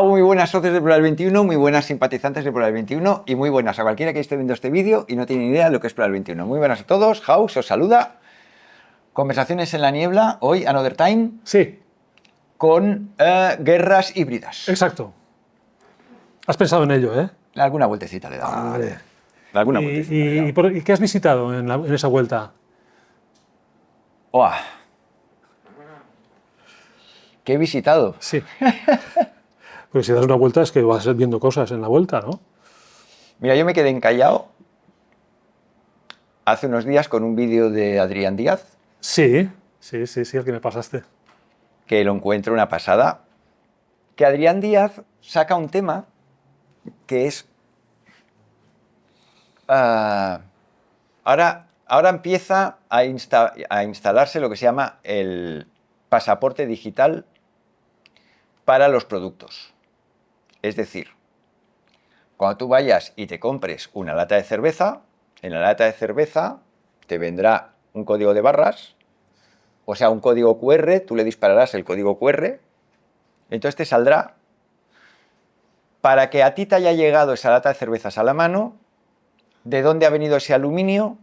Muy buenas socios de Plural 21, muy buenas simpatizantes de Plural 21 y muy buenas a cualquiera que esté viendo este vídeo y no tiene ni idea de lo que es Plural 21. Muy buenas a todos, How se os saluda. Conversaciones en la niebla, hoy Another Time, Sí, con guerras híbridas. exacto. Has pensado en ello, ¿eh? Alguna vueltecita le he dado. Vale. Alguna vueltecita le he dado. ¿Y qué has visitado en esa vuelta? ¡Uah! ¿Qué he visitado? Sí. Porque si das una vuelta es que vas viendo cosas en la vuelta, ¿no? Mira, yo me quedé encallado hace unos días con un vídeo de Adrián Díaz, Sí, el que me pasaste. que lo encuentro una pasada, que Adrián Díaz saca un tema que es... ahora empieza a instalarse lo que se llama el pasaporte digital para los productos. Es decir, cuando tú vayas y te compres una lata de cerveza, en la lata de cerveza te vendrá un código de barras, o sea, un código QR, tú le dispararás el código QR, entonces te saldrá, para que a ti te haya llegado esa lata de cervezas a la mano, de dónde ha venido ese aluminio,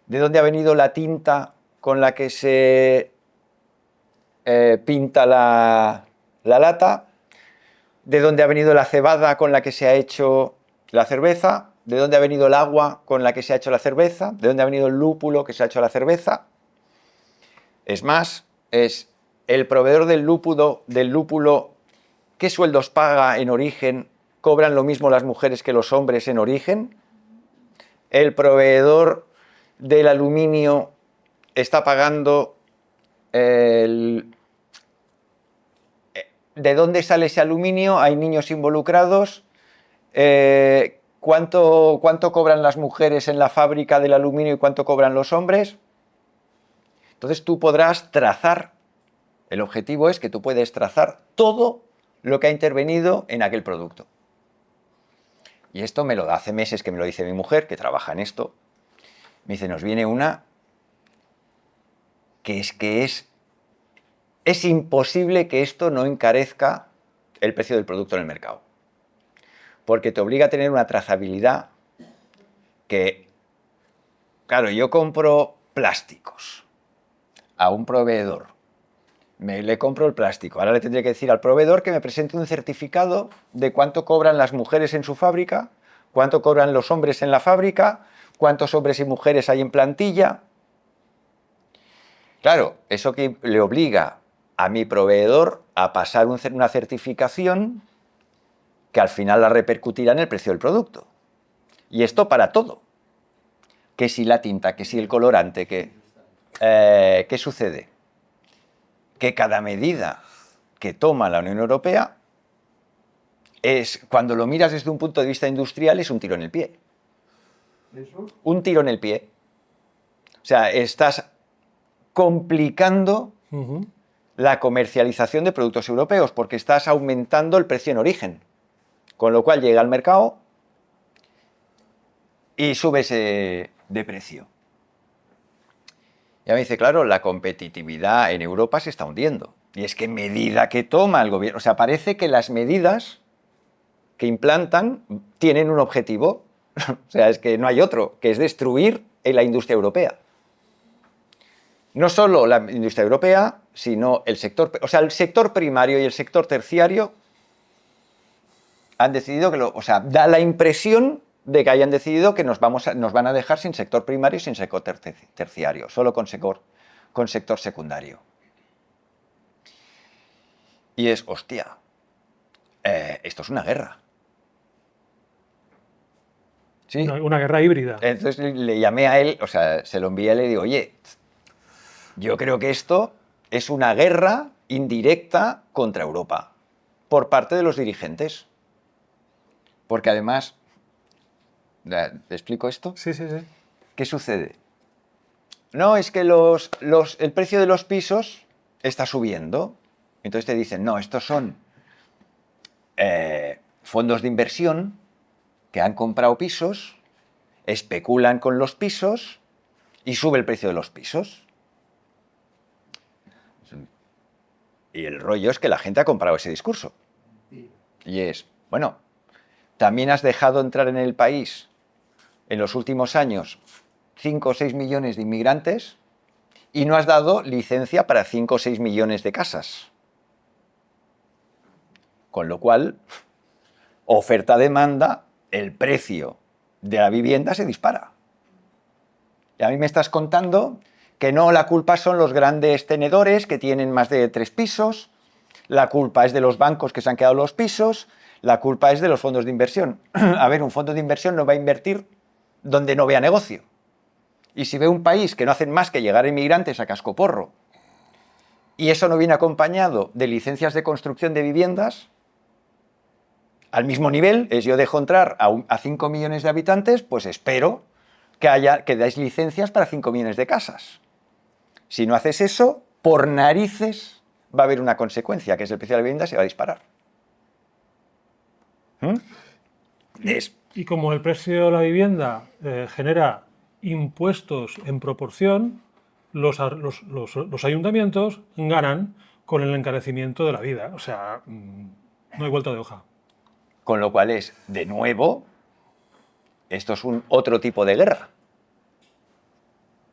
de dónde ha venido la tinta con la que se pinta la lata, de dónde ha venido la cebada con la que se ha hecho la cerveza, de dónde ha venido el agua con la que se ha hecho la cerveza, de dónde ha venido el lúpulo que se ha hecho la cerveza. Es más, es el proveedor del lúpulo, ¿qué sueldos paga en origen? ¿Cobran lo mismo las mujeres que los hombres en origen? El proveedor del aluminio está pagando ¿de dónde sale ese aluminio? ¿Hay niños involucrados? ¿Cuánto cobran las mujeres en la fábrica del aluminio y cuánto cobran los hombres? Entonces tú podrás trazar, el objetivo es que tú puedes trazar todo lo que ha intervenido en aquel producto. Y esto me lo da hace meses que me lo dice mi mujer, que trabaja en esto. Me dice, nos viene una que es imposible que esto no encarezca el precio del producto en el mercado. Porque te obliga a tener una trazabilidad que, claro, yo compro plásticos a un proveedor, le compro el plástico, ahora le tendré que decir al proveedor que me presente un certificado de cuánto cobran las mujeres en su fábrica, cuánto cobran los hombres en la fábrica, cuántos hombres y mujeres hay en plantilla. Claro, eso que le obliga a mi proveedor a pasar una certificación que al final la repercutirá en el precio del producto. Y esto para todo. Que si la tinta, que si el colorante, ¿qué sucede? Que cada medida que toma la Unión Europea cuando lo miras desde un punto de vista industrial, es un tiro en el pie. ¿Eso? Un tiro en el pie. O sea, estás complicando la comercialización de productos europeos porque estás aumentando el precio en origen. Con lo cual llega al mercado y sube de precio. Ya me dice, claro, la competitividad en Europa se está hundiendo. Y es que medida que toma el gobierno, o sea, parece que las medidas que implantan tienen un objetivo. O sea, es que no hay otro, que es destruir la industria europea. No solo la industria europea, sino el sector, o sea, el sector primario y el sector terciario han decidido da la impresión de que hayan decidido que nos van a dejar sin sector primario y sin sector terciario, solo con sector secundario. Y es, hostia, esto es una guerra. ¿Sí? Una guerra híbrida. Entonces le llamé a él, o sea, se lo envié y le digo, oye, yo creo que esto es una guerra indirecta contra Europa por parte de los dirigentes. Porque además, ¿te explico esto? Sí. ¿Qué sucede? No, es que el precio de los pisos está subiendo. Entonces te dicen, no, estos son fondos de inversión que han comprado pisos, especulan con los pisos y sube el precio de los pisos. Y el rollo es que la gente ha comprado ese discurso. Y es, bueno, también has dejado entrar en el país en los últimos años 5 o 6 millones de inmigrantes y no has dado licencia para 5 o 6 millones de casas. Con lo cual, oferta-demanda, el precio de la vivienda se dispara. Y a mí me estás contando que no, la culpa son los grandes tenedores que tienen más de 3 pisos, la culpa es de los bancos que se han quedado los pisos, la culpa es de los fondos de inversión. A ver, un fondo de inversión no va a invertir donde no vea negocio. Y si ve un país que no hacen más que llegar inmigrantes a cascoporro y eso no viene acompañado de licencias de construcción de viviendas, al mismo nivel, es yo dejo entrar a 5 millones de habitantes, pues espero que dais licencias para 5 millones de casas. Si no haces eso, por narices va a haber una consecuencia, que es el precio de la vivienda se va a disparar. Y como el precio de la vivienda genera impuestos en proporción, los ayuntamientos ganan con el encarecimiento de la vida. O sea, no hay vuelta de hoja. Con lo cual es, de nuevo, esto es otro tipo de guerra.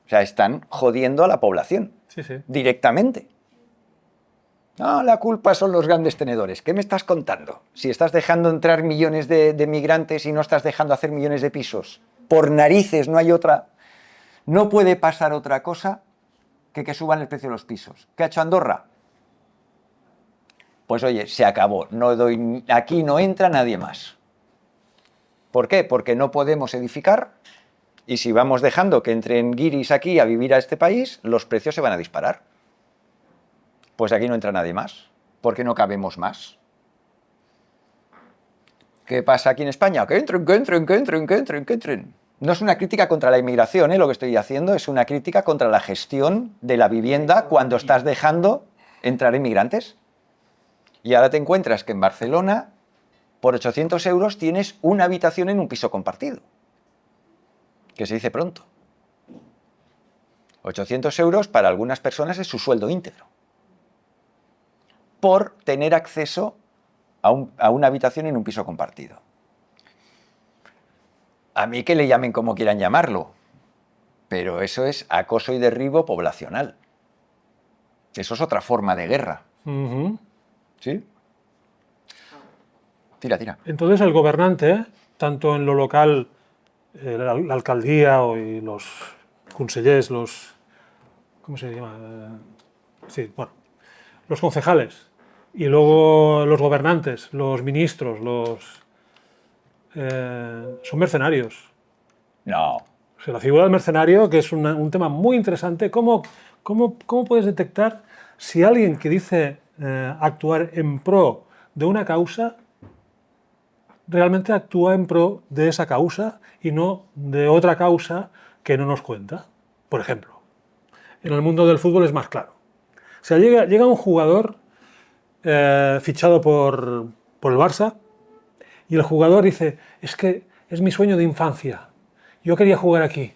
O sea, están jodiendo a la población. Sí, sí. Directamente. No, la culpa son los grandes tenedores. ¿Qué me estás contando? Si estás dejando entrar millones de migrantes y no estás dejando hacer millones de pisos. Por narices, no hay otra. No puede pasar otra cosa que suban el precio de los pisos. ¿Qué ha hecho Andorra? Pues oye, se acabó. Aquí no entra nadie más. ¿Por qué? Porque no podemos edificar y si vamos dejando que entren guiris aquí a vivir a este país, los precios se van a disparar. Pues aquí no entra nadie más, porque no cabemos más. ¿Qué pasa aquí en España? Que entren, que entren, que entren, que entren, que entren. No es una crítica contra la inmigración, lo que estoy haciendo, es una crítica contra la gestión de la vivienda cuando estás dejando entrar inmigrantes. Y ahora te encuentras que en Barcelona, por 800 euros, tienes una habitación en un piso compartido. Que se dice pronto. 800 euros para algunas personas es su sueldo íntegro. Por tener acceso a una habitación en un piso compartido. A mí que le llamen como quieran llamarlo, pero eso es acoso y derribo poblacional. Eso es otra forma de guerra. ¿Sí? Tira. Entonces el gobernante, tanto en lo local, la alcaldía y los consellers, ¿cómo se llama? Sí, bueno, los concejales y luego los gobernantes, los ministros, son mercenarios. No. O sea, la figura del mercenario, que es un tema muy interesante. ¿Cómo puedes detectar si alguien que dice actuar en pro de una causa realmente actúa en pro de esa causa y no de otra causa que no nos cuenta? Por ejemplo, en el mundo del fútbol es más claro. O sea, llega un jugador fichado por el Barça y el jugador dice, es que es mi sueño de infancia, yo quería jugar aquí.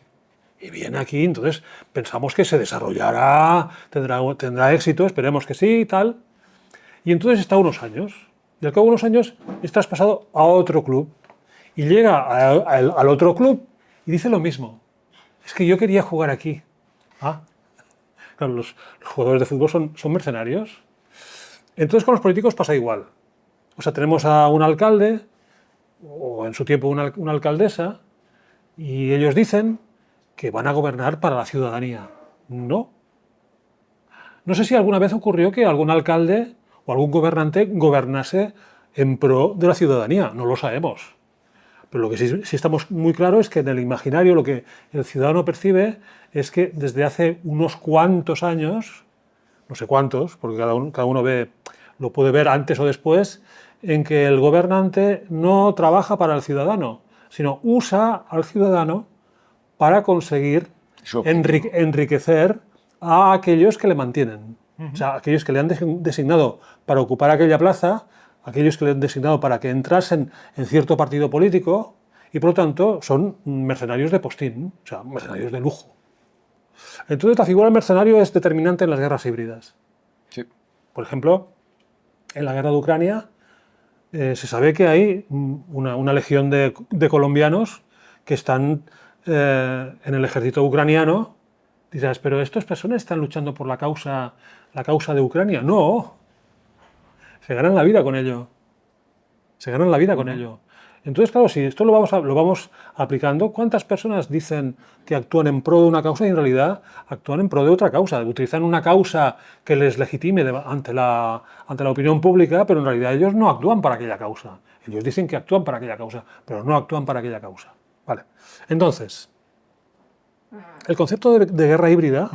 Y viene aquí, entonces pensamos que se desarrollará, tendrá éxito, esperemos que sí y tal. Y entonces está unos años, y al cabo de unos años es traspasado a otro club. Y llega al otro club y dice lo mismo. Es que yo quería jugar aquí. Claro, los jugadores de fútbol son mercenarios. Entonces con los políticos pasa igual. O sea, tenemos a un alcalde, o en su tiempo una alcaldesa, y ellos dicen que van a gobernar para la ciudadanía. No. No sé si alguna vez ocurrió que algún alcalde o algún gobernante gobernase en pro de la ciudadanía. No lo sabemos. Pero lo que sí estamos muy claro es que en el imaginario lo que el ciudadano percibe es que desde hace unos cuantos años, no sé cuántos, porque cada uno lo puede ver antes o después, en que el gobernante no trabaja para el ciudadano, sino usa al ciudadano para conseguir enriquecer a aquellos que le mantienen. O sea, aquellos que le han designado para ocupar aquella plaza, aquellos que le han designado para que entrasen en cierto partido político, y por lo tanto son mercenarios de postín, o sea, mercenarios de lujo. Entonces la figura del mercenario es determinante en las guerras híbridas. Sí. Por ejemplo, en la guerra de Ucrania se sabe que hay una legión de colombianos que están en el ejército ucraniano. Dirás, pero estas personas están luchando por la causa de Ucrania. No, se ganan la vida con ello. Se ganan la vida con ello. Entonces, claro, si esto lo vamos aplicando, ¿cuántas personas dicen que actúan en pro de una causa y en realidad actúan en pro de otra causa? Utilizan una causa que les legitime ante la opinión pública, pero en realidad ellos no actúan para aquella causa. Ellos dicen que actúan para aquella causa, pero no actúan para aquella causa. Vale. Entonces, el concepto de guerra híbrida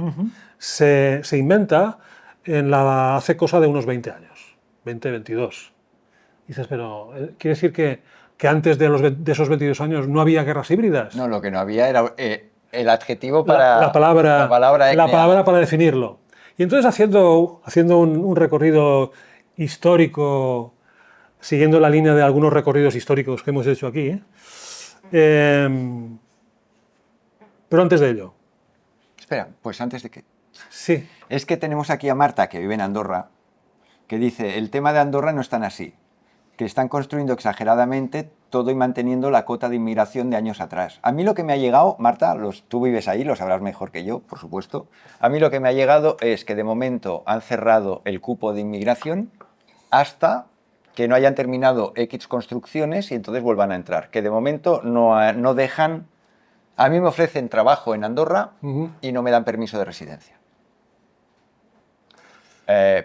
se inventa hace cosa de unos 20 años, 20, 22. Dices, pero ¿quiere decir que antes de esos 22 años no había guerras híbridas? No, lo que no había era el adjetivo para... La palabra para definirlo. Y entonces haciendo un recorrido histórico, siguiendo la línea de algunos recorridos históricos que hemos hecho aquí, pero antes de ello. Espera, pues antes de que... Sí. Es que tenemos aquí a Marta, que vive en Andorra, que dice, el tema de Andorra no es tan así, que están construyendo exageradamente todo y manteniendo la cota de inmigración de años atrás. A mí lo que me ha llegado, Marta, tú vives ahí, lo sabrás mejor que yo, por supuesto, a mí lo que me ha llegado es que de momento han cerrado el cupo de inmigración hasta que no hayan terminado X construcciones y entonces vuelvan a entrar, que de momento no dejan... A mí me ofrecen trabajo en Andorra y no me dan permiso de residencia.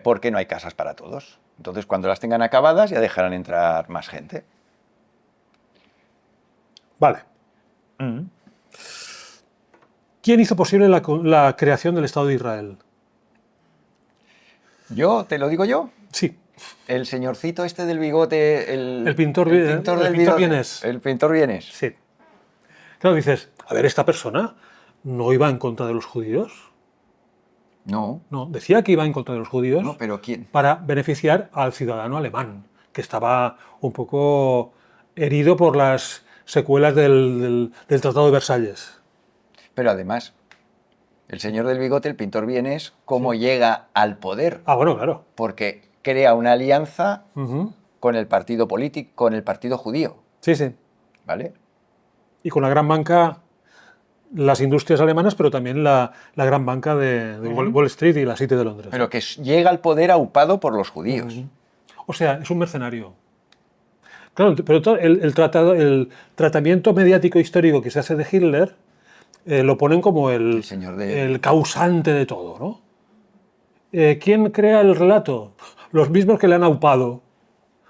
Porque no hay casas para todos. Entonces, cuando las tengan acabadas, ya dejarán entrar más gente. Vale. ¿Quién hizo posible la creación del Estado de Israel? ¿Yo? ¿Te lo digo yo? Sí. El señorcito este del bigote... El pintor vienés. El pintor vienés. Sí. Claro, dices, a ver, esta persona no iba en contra de los judíos. No. No, decía que iba en contra de los judíos. No, pero ¿quién? Para beneficiar al ciudadano alemán, que estaba un poco herido por las secuelas del Tratado de Versalles. Pero además, el señor del bigote, el pintor vienés, ¿cómo llega al poder? Ah, bueno, claro. Porque crea una alianza con el partido político, con el partido judío. Sí, sí. ¿Vale? Y con la gran banca, las industrias alemanas, pero también la gran banca de Wall Street y la City de Londres. Pero que llega al poder aupado por los judíos. O sea, es un mercenario. Claro, pero el tratamiento mediático histórico que se hace de Hitler lo ponen como el causante de todo, ¿no? ¿Quién crea el relato? Los mismos que le han aupado.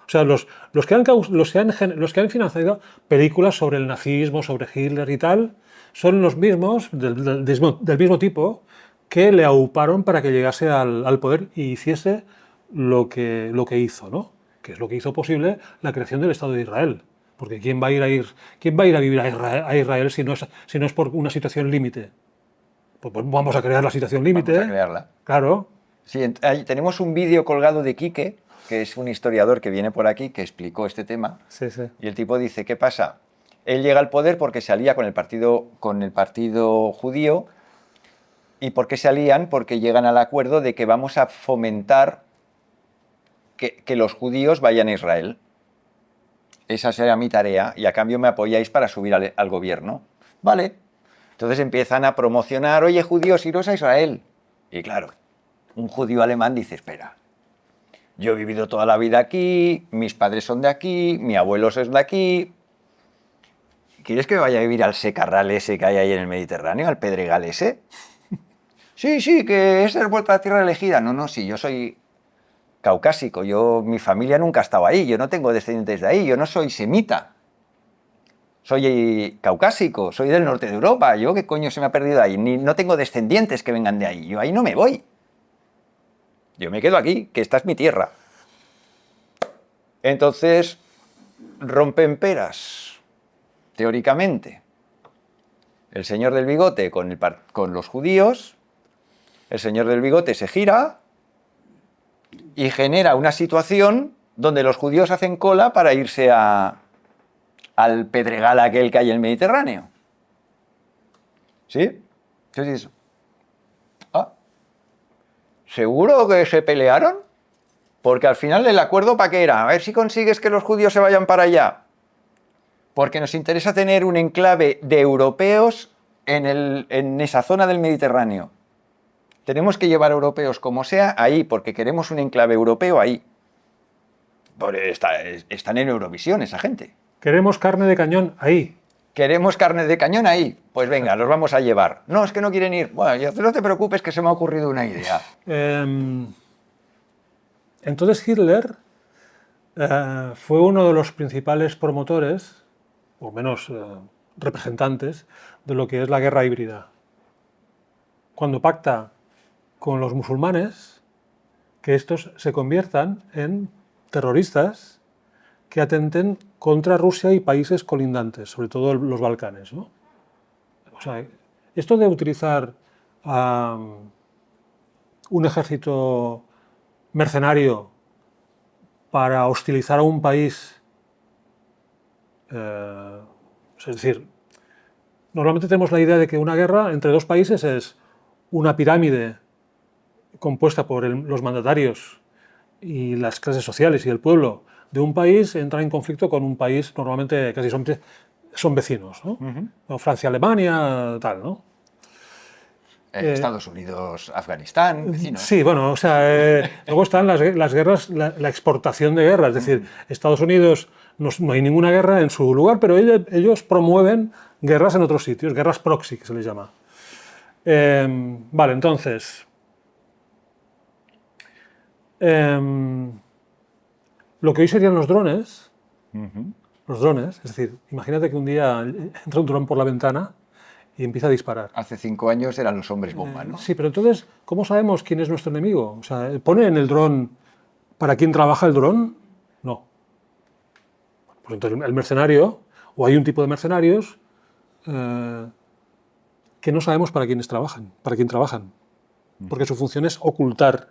O sea, los que han financiado películas sobre el nazismo, sobre Hitler y tal, son los mismos, del mismo tipo, que le auparon para que llegase al poder y hiciese lo que hizo, ¿no? Que es lo que hizo posible la creación del Estado de Israel. Porque ¿quién va a ir a vivir a Israel si no es por una situación límite? Pues vamos a crear la situación límite. Vamos a crearla. Claro. Sí, tenemos un vídeo colgado de Quique, que es un historiador que viene por aquí, que explicó este tema. Sí, sí. Y el tipo dice, ¿qué pasa? Él llega al poder porque se alía con el partido judío. ¿Y por qué se alían? Porque llegan al acuerdo de que vamos a fomentar que los judíos vayan a Israel. Esa será mi tarea y a cambio me apoyáis para subir al gobierno. Vale. Entonces empiezan a promocionar, oye, judíos, iros a Israel. Y claro, un judío alemán dice, espera, yo he vivido toda la vida aquí, mis padres son de aquí, mi abuelo es de aquí. ¿Quieres que me vaya a vivir al secarral ese que hay ahí en el Mediterráneo, al Pedregal ese? Sí, que esa es vuestra tierra elegida. No, sí, yo soy caucásico, mi familia nunca ha estado ahí, yo no tengo descendientes de ahí, yo no soy semita. Soy caucásico, soy del norte de Europa, yo qué coño se me ha perdido ahí, no tengo descendientes que vengan de ahí, yo ahí no me voy. Yo me quedo aquí, que esta es mi tierra. Entonces, rompen peras, teóricamente. El señor del bigote con los judíos, el señor del bigote se gira y genera una situación donde los judíos hacen cola para irse al Pedregal aquel que hay en el Mediterráneo. ¿Sí? ¿Qué es eso? ¿Seguro que se pelearon? Porque al final el acuerdo ¿para qué era? A ver si consigues que los judíos se vayan para allá. Porque nos interesa tener un enclave de europeos en esa zona del Mediterráneo. Tenemos que llevar europeos como sea ahí, porque queremos un enclave europeo ahí. Están en Eurovisión esa gente. Queremos carne de cañón ahí. Queremos carne de cañón ahí. Pues venga, los vamos a llevar. No, es que no quieren ir. Bueno, no te preocupes que se me ha ocurrido una idea. Entonces Hitler fue uno de los principales promotores, o menos representantes, de lo que es la guerra híbrida. Cuando pacta con los musulmanes, que estos se conviertan en terroristas que atenten contra Rusia y países colindantes, sobre todo los Balcanes, ¿no? O sea, esto de utilizar un ejército mercenario para hostilizar a un país, es decir, normalmente tenemos la idea de que una guerra entre dos países es una pirámide compuesta por los mandatarios y las clases sociales y el pueblo de un país entra en conflicto con un país, normalmente casi son vecinos, ¿no? O Francia, Alemania, tal, ¿no? Estados Unidos, Afganistán, vecinos. Sí, bueno, o sea, luego están las guerras, la exportación de guerras, es decir, Estados Unidos no hay ninguna guerra en su lugar, pero ellos promueven guerras en otros sitios, guerras proxy, que se les llama. Vale, entonces, lo que hoy serían los drones, es decir, imagínate que un día entra un dron por la ventana y empieza a disparar. Hace 5 años eran los hombres bomba, ¿no? Sí, pero entonces, ¿cómo sabemos quién es nuestro enemigo? O sea, ¿pone en el dron para quién trabaja el dron? No. Pues entonces el mercenario, o hay un tipo de mercenarios que no sabemos para quién trabajan, porque su función es ocultar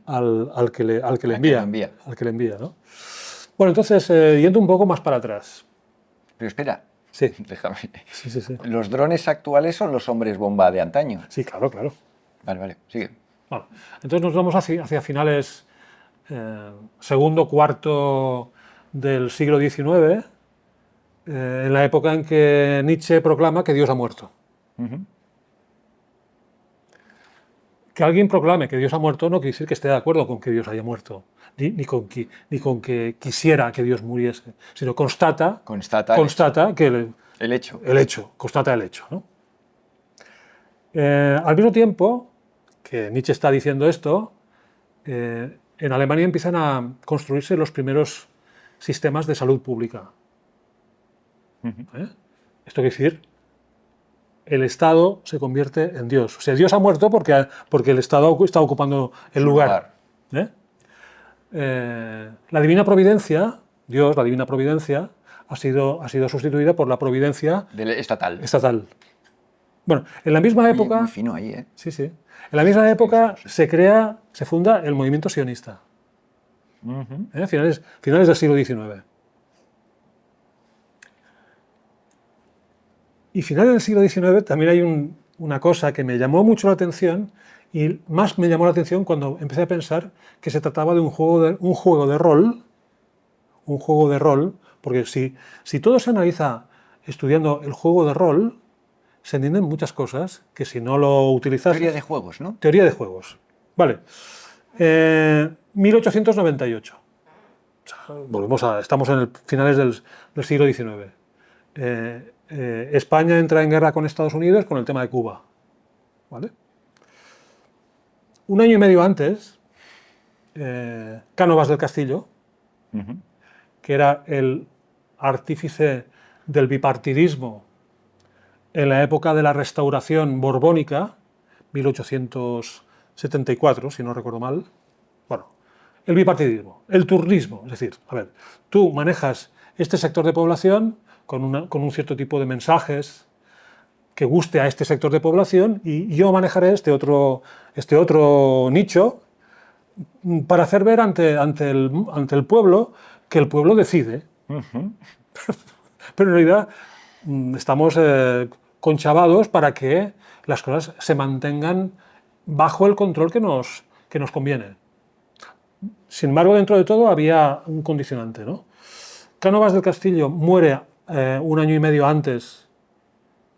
al que le envía. Al que le envía, ¿no? Bueno, entonces, yendo un poco más para atrás. Pero espera, sí. Déjame. Sí. Los drones actuales son los hombres bomba de antaño. Sí, claro. Vale, sigue. Bueno, entonces nos vamos hacia finales segundo, cuarto del siglo XIX, en la época en que Nietzsche proclama que Dios ha muerto. Que alguien proclame que Dios ha muerto no quiere decir que esté de acuerdo con que Dios haya muerto, ni con que quisiera que Dios muriese, sino constata que el hecho. Constata el hecho, ¿no? Al mismo tiempo que Nietzsche está diciendo esto, en Alemania empiezan a construirse los primeros sistemas de salud pública. Esto quiere decir, el Estado se convierte en Dios. O sea, Dios ha muerto porque el Estado está ocupando el lugar. La divina providencia, Dios, la divina providencia, ha sido sustituida por la providencia estatal. Bueno, en la misma época... Muy fino ahí, ¿eh? Sí. En la misma época se funda el movimiento sionista. Finales del siglo XIX. Y finales del siglo XIX también hay una cosa que me llamó mucho la atención, y más me llamó la atención cuando empecé a pensar que se trataba de un juego de rol, porque si todo se analiza estudiando el juego de rol, se entienden muchas cosas que si no lo utilizas... Teoría de juegos, ¿no? Teoría de juegos. Vale. 1898. Estamos en finales del siglo XIX. España entra en guerra con Estados Unidos con el tema de Cuba. ¿Vale? Un año y medio antes, Cánovas del Castillo, que era el artífice del bipartidismo en la época de la Restauración borbónica, 1874, si no recuerdo mal. Bueno, el bipartidismo, el turnismo, es decir, a ver, tú manejas este sector de población con un cierto tipo de mensajes que guste a este sector de población, y yo manejaré este otro nicho para hacer ver ante el pueblo que el pueblo decide. Pero en realidad estamos conchavados para que las cosas se mantengan bajo el control que nos conviene. Sin embargo, dentro de todo había un condicionante, ¿no? Cánovas del Castillo muere un año y medio antes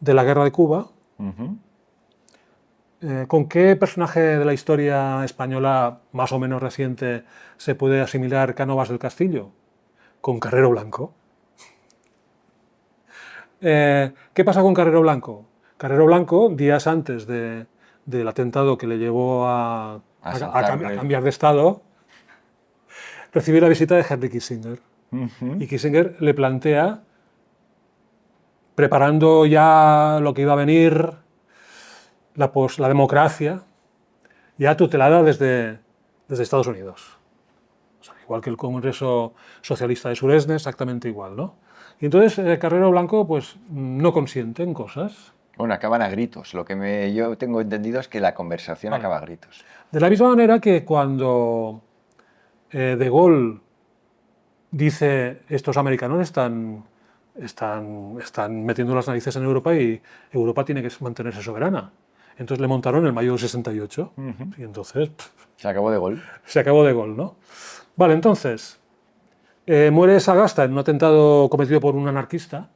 de la Guerra de Cuba. Ujú. ¿Con qué personaje de la historia española más o menos reciente se puede asimilar Cánovas del Castillo? Con Carrero Blanco. ¿Qué pasa con Carrero Blanco? Carrero Blanco, días antes del atentado que le llevó a cambiar de estado, recibe la visita de Henry Kissinger. Ujú. Y Kissinger le plantea, preparando ya lo que iba a venir, la democracia, ya tutelada desde Estados Unidos. O sea, igual que el Congreso Socialista de Suresnes, exactamente igual, ¿no? Y entonces Carrero Blanco pues no consiente en cosas. Bueno, acaban a gritos. Lo que yo tengo entendido es que la conversación Vale. acaba a gritos. De la misma manera que cuando De Gaulle dice estos americanos están metiendo las narices en Europa y Europa tiene que mantenerse soberana. Entonces le montaron el mayo del 68 Ujú. y entonces Se acabó de gol. se acabó De Gaulle, ¿no? Vale, entonces muere Sagasta en un atentado cometido por un anarquista.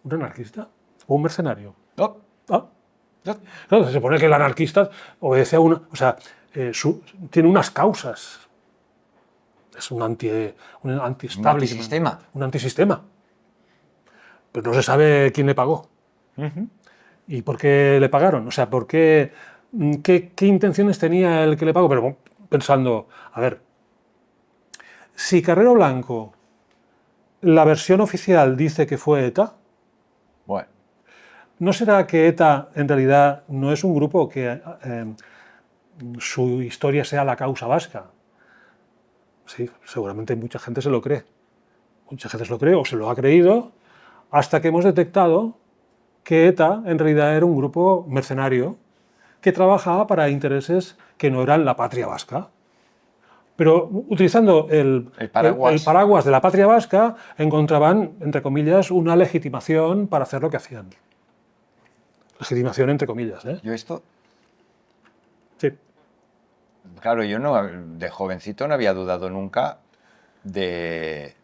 ¿Un anarquista? ¿O un mercenario? No, Ah, no. claro, se supone que el anarquista obedece a una... O sea, tiene unas causas. Es un Un anti-establishment. antisistema. Un antisistema. Pero no se sabe quién le pagó. Ujú. ¿Y por qué le pagaron? O sea, ¿qué intenciones tenía el que le pagó? Pero pensando, a ver, si Carrero Blanco, la versión oficial dice que fue ETA, Bueno, ¿no será que ETA en realidad no es un grupo que su historia sea la causa vasca? Sí, seguramente mucha gente se lo cree. Mucha gente se lo cree o se lo ha creído hasta que hemos detectado que ETA en realidad era un grupo mercenario que trabajaba para intereses que no eran la patria vasca. Pero utilizando el paraguas. el paraguas de la patria vasca, encontraban, entre comillas, una legitimación para hacer lo que hacían. Legitimación entre comillas, ¿eh? Yo esto, Sí. claro, yo no, de jovencito no había dudado nunca de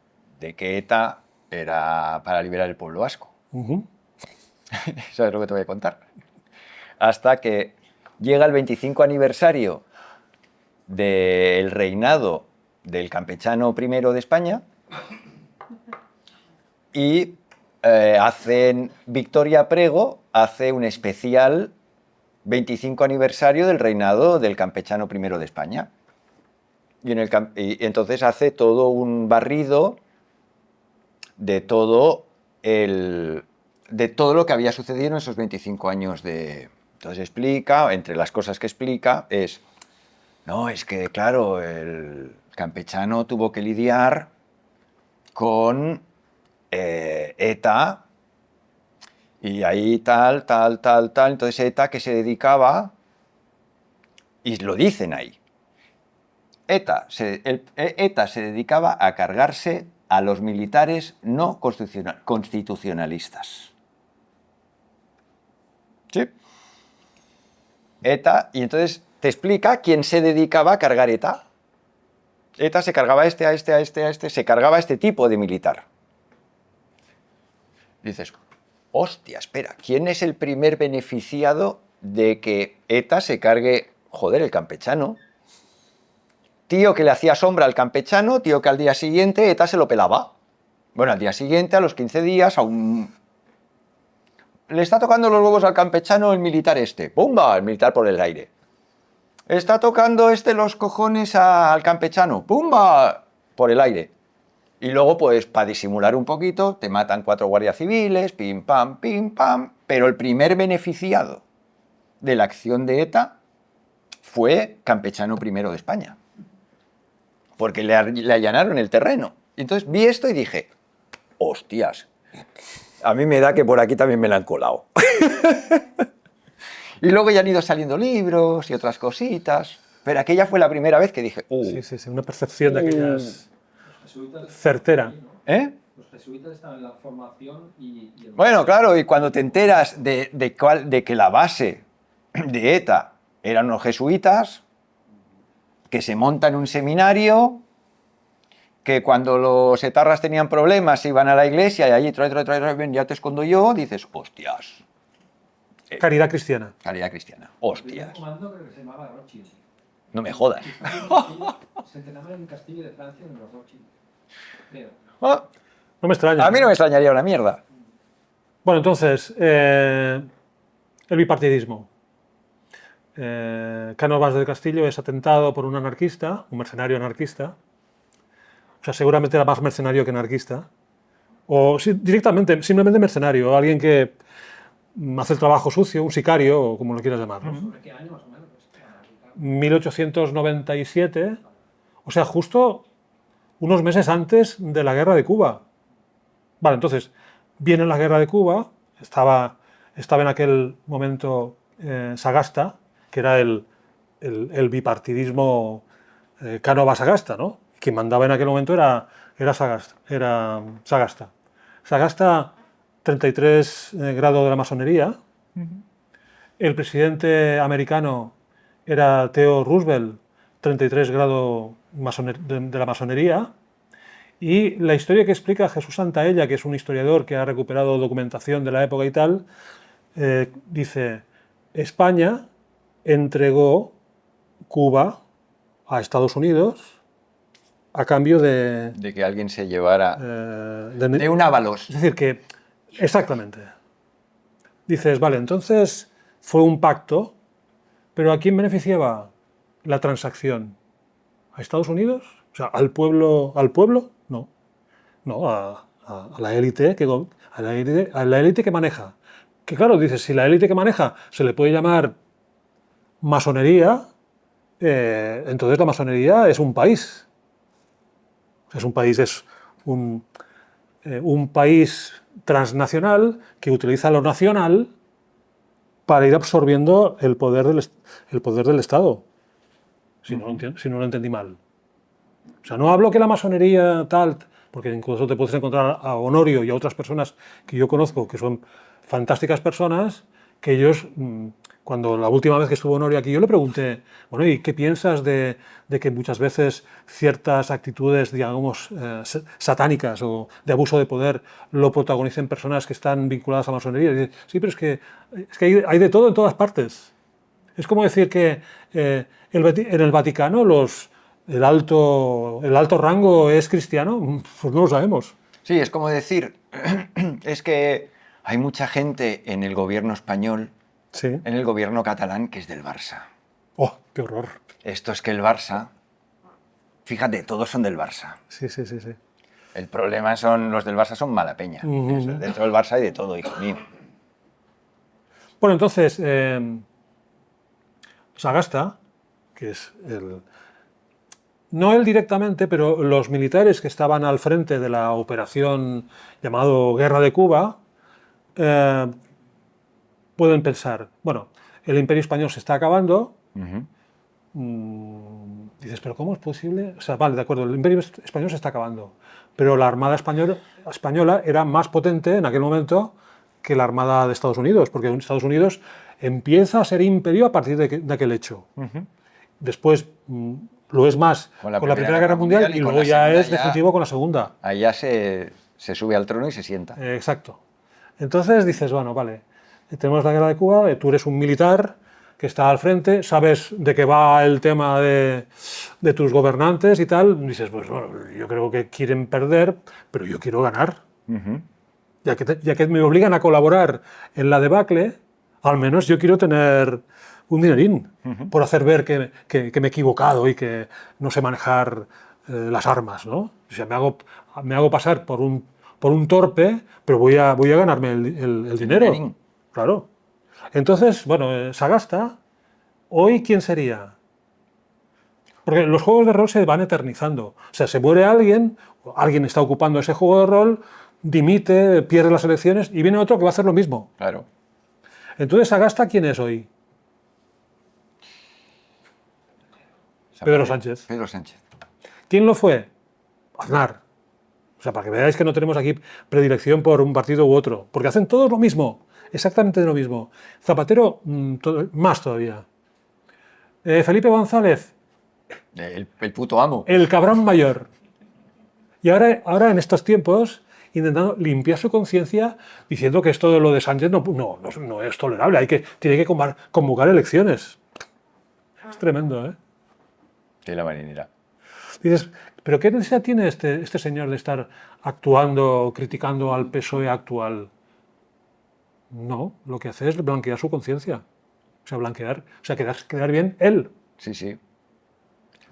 que ETA era para liberar el pueblo vasco. Ujú. ¿Sabes lo que te voy a contar? Hasta que llega el 25 aniversario del reinado del campechano primero de España y Victoria Prego hace un especial 25 aniversario del reinado del campechano primero de España. Y entonces hace todo un barrido de todo lo que había sucedido en esos 25 años de... Entonces explica, entre las cosas que explica es... No, es que, claro, el campechano tuvo que lidiar con ETA y ahí tal. Entonces ETA que se dedicaba, y lo dicen ahí, ETA se dedicaba a cargarse a los militares no constitucionalistas. ¿Sí? ETA, y entonces te explica quién se dedicaba a cargar ETA. ETA se cargaba a este, se cargaba a este tipo de militar. Dices, hostia, espera, ¿quién es el primer beneficiado de que ETA se cargue, joder, el campechano? Tío que le hacía sombra al campechano, tío que al día siguiente ETA se lo pelaba. Bueno, al día siguiente, a los 15 días, le está tocando los huevos al campechano el militar este. ¡Pumba! El militar por el aire. Está tocando los cojones al campechano. ¡Pumba! Por el aire. Y luego, pues, para disimular un poquito, te matan 4 guardias civiles, pim, pam, pero el primer beneficiado de la acción de ETA fue campechano primero de España. Porque le allanaron el terreno. Y entonces vi esto y dije, hostias, a mí me da que por aquí también me la han colado. Y luego ya han ido saliendo libros y otras cositas. Pero aquella fue la primera vez que dije, Sí, una percepción de aquellas certera. ¿Eh? Los jesuitas estaban en la formación y el... Bueno, claro, y cuando te enteras de que la base de ETA eran los jesuitas, que se monta en un seminario, que cuando los etarras tenían problemas iban a la iglesia y allí, trae, ven, ya te escondo yo, dices, hostias. Caridad cristiana. Caridad cristiana, El hostias. comando creo que se llamaba Rothschild. No me jodas. Se entrenaba en un castillo de Francia en los Rothschild. Creo. Ah, No me extraña. a mí no me extrañaría una mierda. Bueno, entonces, el bipartidismo. Cánovas del Castillo es atentado por un anarquista, un mercenario anarquista. O sea, seguramente era más mercenario que anarquista. O sí, directamente, simplemente mercenario, alguien que hace el trabajo sucio, un sicario, o como lo quieras llamar, ¿no? ¿Sobre qué año más o menos? 1897, o sea, justo unos meses antes de la guerra de Cuba. Vale, entonces, viene la guerra de Cuba, estaba en aquel momento Sagasta, que era el bipartidismo Cánovas-Sagasta, ¿no? Quien mandaba en aquel momento era Sagasta. Sagasta, 33 grado de la masonería. El presidente americano era Theo Roosevelt, 33 grado de la masonería. Y la historia que explica Jesús Santaella, que es un historiador que ha recuperado documentación de la época y tal, dice, España entregó Cuba a Estados Unidos a cambio de que alguien se llevara de un ávalos. Es decir, que exactamente. Dices, vale, entonces fue un pacto, pero ¿a quién beneficiaba la transacción? ¿A Estados Unidos? O sea, ¿al pueblo? No. No, a la élite a la élite que maneja. Que claro, dices, si la élite que maneja se le puede llamar masonería, entonces la masonería es un país. Es un país transnacional que utiliza lo nacional para ir absorbiendo el poder del Estado. Si no lo entendí mal. O sea, no hablo que la masonería tal, porque incluso te puedes encontrar a Honorio y a otras personas que yo conozco que son fantásticas personas, que ellos, cuando la última vez que estuvo Honorio aquí, yo le pregunté, bueno, ¿y qué piensas de que muchas veces ciertas actitudes, digamos, satánicas o de abuso de poder lo protagonicen personas que están vinculadas a la masonería? Y dice, sí, pero es que hay de todo en todas partes. Es como decir que en el Vaticano el alto rango es cristiano, pues no lo sabemos. Sí, es como decir, es que hay mucha gente en el gobierno español, Sí. en el gobierno catalán, que es del Barça. ¡Oh, qué horror! Esto es que el Barça, fíjate, todos son del Barça. Sí. El problema los del Barça son mala peña. Uh-huh. Dentro del Barça hay de todo, hijo mío. Bueno, entonces, Sagasta, que es no él directamente, pero los militares que estaban al frente de la operación llamado Guerra de Cuba, pueden pensar, bueno, el Imperio Español se está acabando. Dices, pero ¿cómo es posible? O sea, vale, de acuerdo, el Imperio Español se está acabando, pero la Armada española era más potente en aquel momento que la Armada de Estados Unidos, porque Estados Unidos empieza a ser imperio a partir de aquel hecho. Después lo es más con la Primera Guerra Mundial y luego ya es definitivo con la Segunda. Allá se sube al trono y se sienta. Exacto. Entonces dices, bueno, vale, tenemos la Guerra de Cuba, tú eres un militar que está al frente, sabes de qué va el tema de tus gobernantes y tal, dices, pues bueno, yo creo que quieren perder, pero yo quiero ganar. Ya que me obligan a colaborar en la debacle, al menos yo quiero tener un dinerín por hacer ver que me he equivocado y que no sé manejar las armas, ¿no? O sea, me hago pasar por un torpe, pero voy a ganarme el dinero. Dinerín. Claro. Entonces, bueno, Sagasta, ¿hoy quién sería? Porque los juegos de rol se van eternizando. O sea, se muere alguien está ocupando ese juego de rol, dimite, pierde las elecciones y viene otro que va a hacer lo mismo. Claro. Entonces, Sagasta, ¿quién es hoy? Pedro Sánchez. Pedro Sánchez. ¿Quién lo fue? Aznar. O sea, para que veáis que no tenemos aquí predilección por un partido u otro, porque hacen todos lo mismo, exactamente lo mismo. Zapatero, más todavía. Felipe González, El puto amo. El cabrón mayor. Y ahora en estos tiempos, intentando limpiar su conciencia, diciendo que esto de lo de Sánchez no es tolerable, tiene que convocar elecciones. Es tremendo, ¿eh? De la marinera. Dices, ¿pero qué necesidad tiene este señor de estar actuando, criticando al PSOE actual? No, lo que hace es blanquear su conciencia. O sea, quedar bien él. Sí, sí.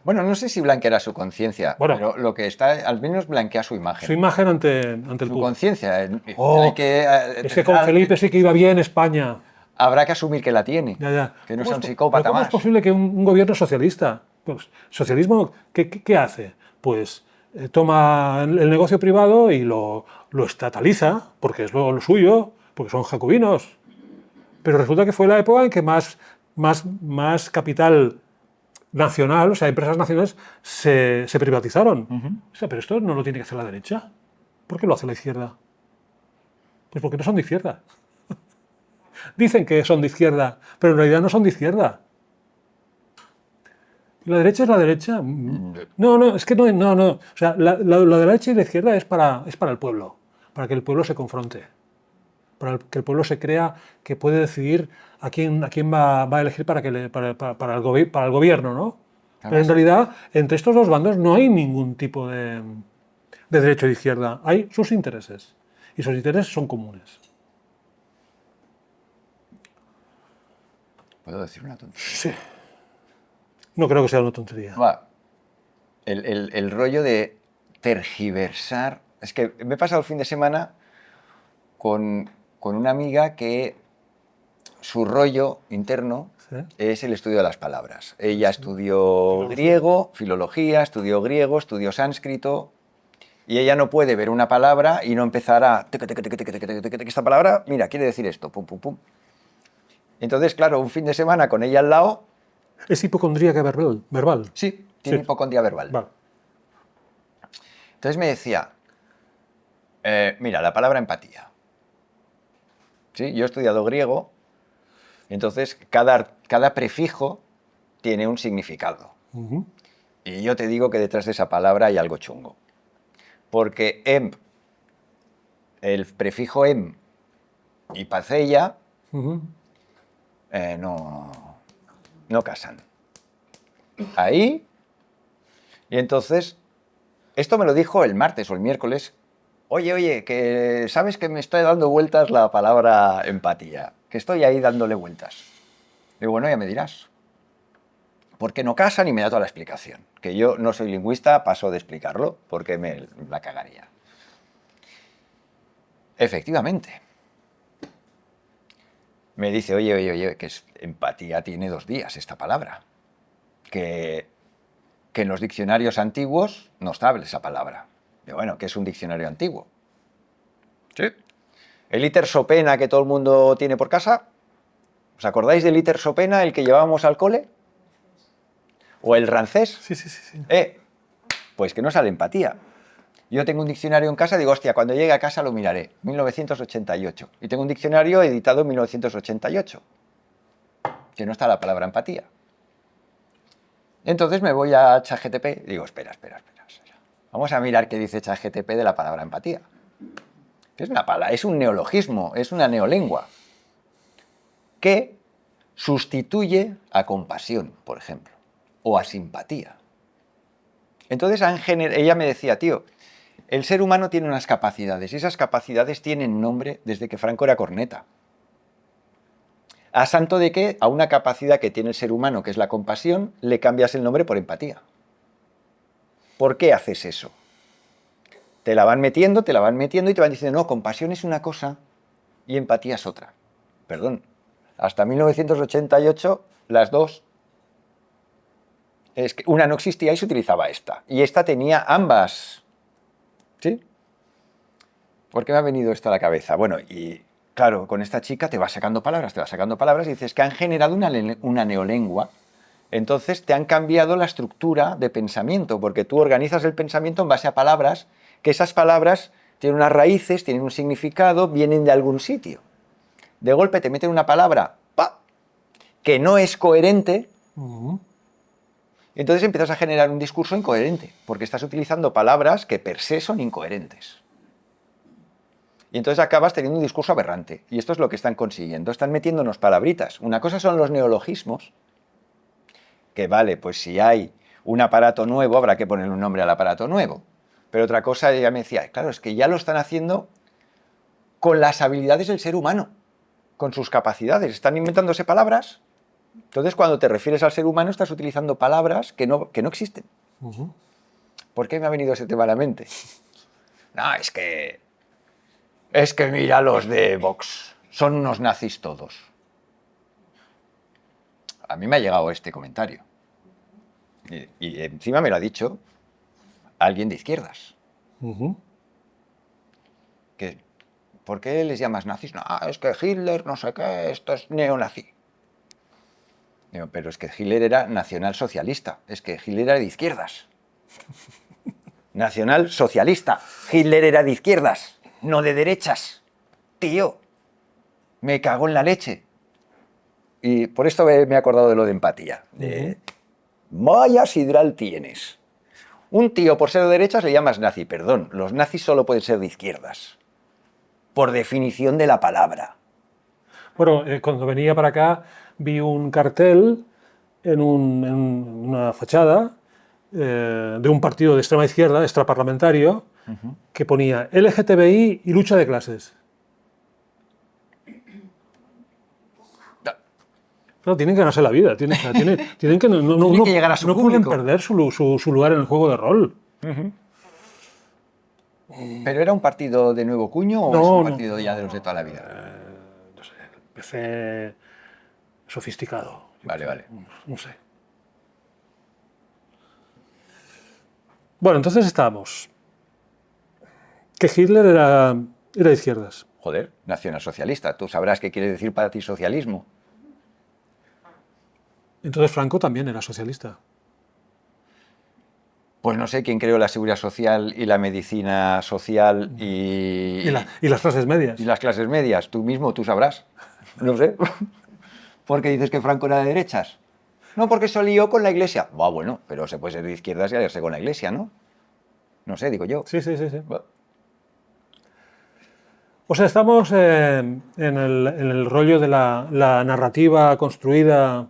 Bueno, no sé si blanqueará su conciencia, Bueno. pero lo que está, al menos blanquea su imagen. Su imagen ante el Su público. conciencia. Oh, Hay que, es que con Felipe sí que iba bien España. habrá que asumir que la tiene. Ya. Que no ¿Cómo sea un es- psicópata pero ¿cómo más. es posible que un gobierno socialista? Pues, ¿socialismo qué hace? Pues toma el negocio privado y lo estataliza, porque es lo suyo, porque son jacobinos. Pero resulta que fue la época en que más capital nacional, o sea, empresas nacionales, se privatizaron. O sea, pero esto no lo tiene que hacer la derecha. ¿Por qué lo hace la izquierda? Pues porque no son de izquierda. Dicen que son de izquierda, pero en realidad no son de izquierda. ¿La derecha es la derecha? No, es que no. O sea, la derecha y la izquierda es para el pueblo, para que el pueblo se confronte, para que el pueblo se crea que puede decidir a quién va a elegir para el gobierno, ¿no? Pero en realidad, entre estos dos bandos no hay ningún tipo de derecha o izquierda. Hay sus intereses. Y sus intereses son comunes. ¿Puedo decir una tontería? Sí. No creo que sea una tontería. Va. El rollo de tergiversar. Es que me he pasado el fin de semana con una amiga que su rollo interno ¿Sí? es el estudio de las palabras. Ella estudió griego, filología, estudió griego, estudió sánscrito, y ella no puede ver una palabra y no empezar a... Esta palabra, mira, quiere decir esto, pum, pum, pum. Entonces, claro, un fin de semana con ella al lado... Es hipocondríaca verbal. Sí, tiene Sí. hipocondria verbal. Vale. Entonces me decía, mira, la palabra empatía. ¿Sí? Yo he estudiado griego, entonces cada prefijo tiene un significado. Ujú. Y yo te digo que detrás de esa palabra hay algo chungo. Porque el prefijo em y pacella Ujú. no casan. Ahí, y entonces, esto me lo dijo el martes o el miércoles. Oye, que sabes que me estoy dando vueltas la palabra empatía, que estoy ahí dándole vueltas. Digo, bueno, ya me dirás. Porque no casan y me da toda la explicación. Que yo no soy lingüista, paso de explicarlo, porque me la cagaría. Efectivamente. Me dice, oye, que empatía tiene 2 días esta palabra. Que en los diccionarios antiguos no estaba esa palabra. Y bueno, ¿qué es un diccionario antiguo? Sí. El iter sopena que todo el mundo tiene por casa. ¿Os acordáis del iter sopena, el que llevábamos al cole? ¿O el rancés? Sí. Pues que no sale empatía. Yo tengo un diccionario en casa, digo, hostia, cuando llegue a casa lo miraré. 1988. Y tengo un diccionario editado en 1988. Que no está la palabra empatía. Entonces me voy a ChatGPT y digo, espera. Vamos a mirar qué dice ChatGPT de la palabra empatía. Que es un neologismo, es una neolengua. Que sustituye a compasión, por ejemplo. O a simpatía. Entonces ella me decía, tío, el ser humano tiene unas capacidades y esas capacidades tienen nombre desde que Franco era corneta. A santo de que a una capacidad que tiene el ser humano, que es la compasión, le cambias el nombre por empatía. ¿Por qué haces eso? Te la van metiendo y te van diciendo, no, compasión es una cosa y empatía es otra. Perdón, hasta 1988 las dos. Es que una no existía y se utilizaba esta. Y esta tenía ambas. ¿Sí? ¿Por qué me ha venido esto a la cabeza? Bueno, y claro, con esta chica te vas sacando palabras y dices que han generado una neolengua. Entonces te han cambiado la estructura de pensamiento, porque tú organizas el pensamiento en base a palabras, que esas palabras tienen unas raíces, tienen un significado, vienen de algún sitio. De golpe te meten una palabra ¡pa!, que no es coherente. Ujú. Entonces empiezas a generar un discurso incoherente, porque estás utilizando palabras que per se son incoherentes. Y entonces acabas teniendo un discurso aberrante. Y esto es lo que están consiguiendo. Están metiéndonos palabritas. Una cosa son los neologismos, que vale, pues si hay un aparato nuevo, habrá que ponerle un nombre al aparato nuevo. Pero otra cosa, ella me decía, claro, es que ya lo están haciendo con las habilidades del ser humano, con sus capacidades. Están inventándose palabras. Entonces, cuando te refieres al ser humano, estás utilizando palabras que no existen. Ujú. ¿Por qué me ha venido ese tema a la mente? No, es que mira los de Vox, son unos nazis todos. A mí me ha llegado este comentario. Y encima me lo ha dicho alguien de izquierdas. Ujú. ¿Por qué les llamas nazis? No, es que Hitler, no sé qué, esto es neonazi. Digo, pero es que Hitler era nacionalsocialista, es que Hitler era de izquierdas. Nacionalsocialista, Hitler era de izquierdas, no de derechas. Tío, me cago en la leche. Y por esto me he acordado de lo de empatía. Vaya sidral tienes. Un tío por ser de derechas le llamas nazi. Perdón, los nazis solo pueden ser de izquierdas. Por definición de la palabra. Bueno, cuando venía para acá vi un cartel en una fachada de un partido de extrema izquierda, extraparlamentario, que ponía LGTBI y lucha de clases. No, tienen que ganarse la vida, tienen que Tienen que llegar a su no pueden público. perder su lugar en el juego de rol. ¿Pero era un partido de nuevo cuño o No, es un no. partido ya de los de toda la vida? No sé, PC sofisticado. Vale, vale. No sé. Bueno, entonces estábamos. Que Hitler era de izquierdas. Joder, nacionalsocialista. Tú sabrás qué quiere decir para ti socialismo. Entonces Franco también era socialista. Pues no sé quién creó la seguridad social y la medicina social Y las clases medias. y las clases medias. Tú mismo, tú sabrás. No sé. ¿Por qué dices que Franco era de derechas? No, porque se lió con la iglesia. Bueno, pero se puede ser de izquierdas y aliarse con la iglesia, ¿no? No sé, digo yo. Sí. Bah. O sea, estamos en el rollo de la narrativa construida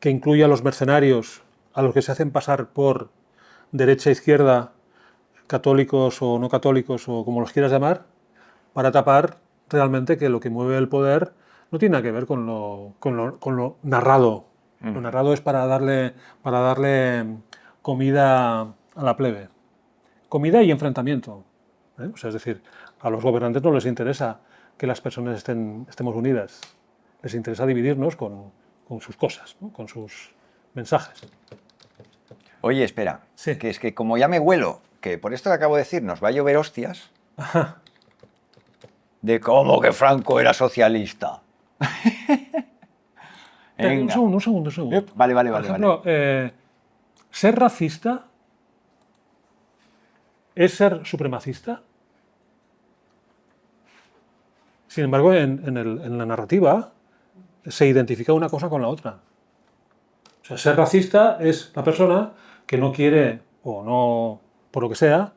que incluye a los mercenarios, a los que se hacen pasar por derecha e izquierda, católicos o no católicos o como los quieras llamar, para tapar realmente que lo que mueve el poder no tiene nada que ver con lo narrado. Lo narrado es para darle comida a la plebe. Comida y enfrentamiento. O sea, es decir, a los gobernantes no les interesa que las personas estemos unidas. Les interesa dividirnos con sus cosas, ¿no? Con sus mensajes. Oye, espera. Sí. Que es que como ya me huelo, que por esto que acabo de decir nos va a llover hostias, de cómo que Franco era socialista. Venga. Un segundo. Vale. Por ejemplo, ser racista es ser supremacista. Sin embargo, en la narrativa se identifica una cosa con la otra. O sea, ser racista es la persona que no quiere, o no, por lo que sea,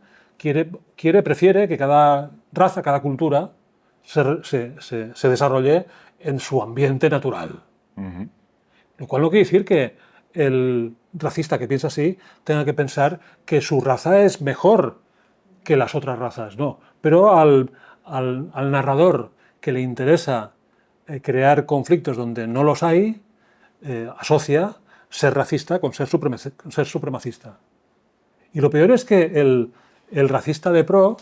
prefiere que cada raza, cada cultura se desarrolle en su ambiente natural. Lo cual no quiere decir que el racista que piensa así tenga que pensar que su raza es mejor que las otras razas, no. Pero al narrador que le interesa crear conflictos donde no los hay, asocia ser racista con ser supremacista. Y lo peor es que el racista de pro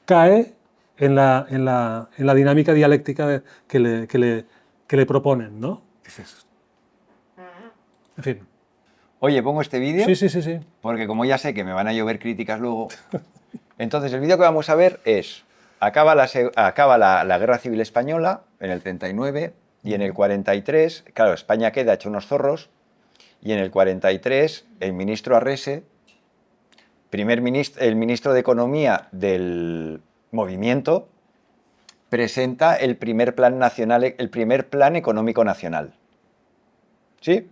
cae en la dinámica dialéctica que le proponen, ¿no? Dices, en fin. Oye, pongo este vídeo. Sí. Porque como ya sé que me van a llover críticas luego. Entonces, el vídeo que vamos a ver es. Acaba la Guerra Civil Española en el 39 y en el 43, claro, España queda hecho unos zorros, y en el 43 el ministro Arrese, el ministro de Economía del movimiento, presenta el primer plan nacional, el primer plan económico nacional. ¿Sí?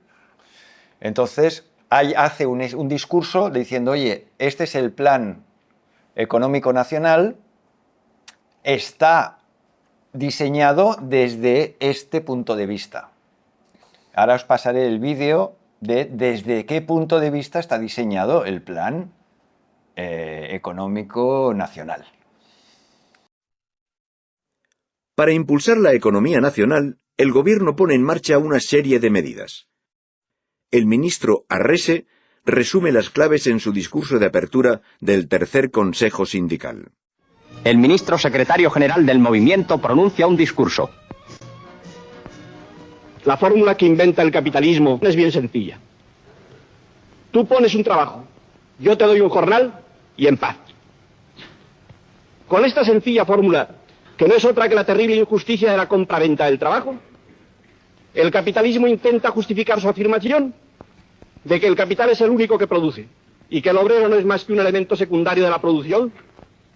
Entonces, hace un discurso diciendo, oye, este es el plan económico nacional, está diseñado desde este punto de vista. Ahora os pasaré el vídeo de desde qué punto de vista está diseñado el plan económico nacional. Para impulsar la economía nacional, el Gobierno pone en marcha una serie de medidas. El ministro Arrese resume las claves en su discurso de apertura del tercer Consejo Sindical. El ministro secretario general del movimiento pronuncia un discurso. La fórmula que inventa el capitalismo es bien sencilla. Tú pones un trabajo, yo te doy un jornal y en paz. Con esta sencilla fórmula, que no es otra que la terrible injusticia de la compraventa del trabajo, el capitalismo intenta justificar su afirmación de que el capital es el único que produce y que el obrero no es más que un elemento secundario de la producción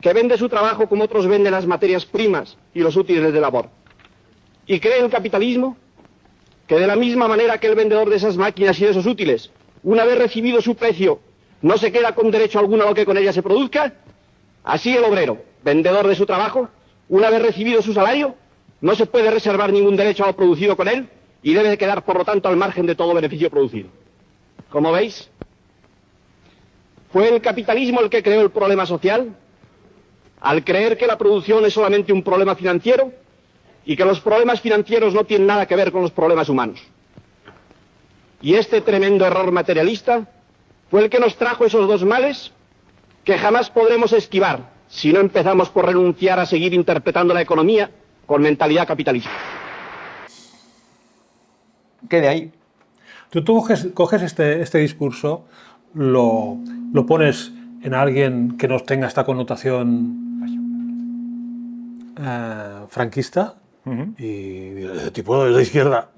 que vende su trabajo como otros venden las materias primas y los útiles de labor. Y cree el capitalismo que de la misma manera que el vendedor de esas máquinas y de esos útiles, una vez recibido su precio, no se queda con derecho alguno a lo que con ella se produzca, así el obrero, vendedor de su trabajo, una vez recibido su salario, no se puede reservar ningún derecho a lo producido con él y debe quedar, por lo tanto, al margen de todo beneficio producido. Como veis, fue el capitalismo el que creó el problema social, al creer que la producción es solamente un problema financiero y que los problemas financieros no tienen nada que ver con los problemas humanos. Y este tremendo error materialista fue el que nos trajo esos dos males que jamás podremos esquivar si no empezamos por renunciar a seguir interpretando la economía con mentalidad capitalista. Quede ahí. Tú coges este discurso, lo pones en alguien que no tenga esta connotación franquista y ese tipo es de izquierda.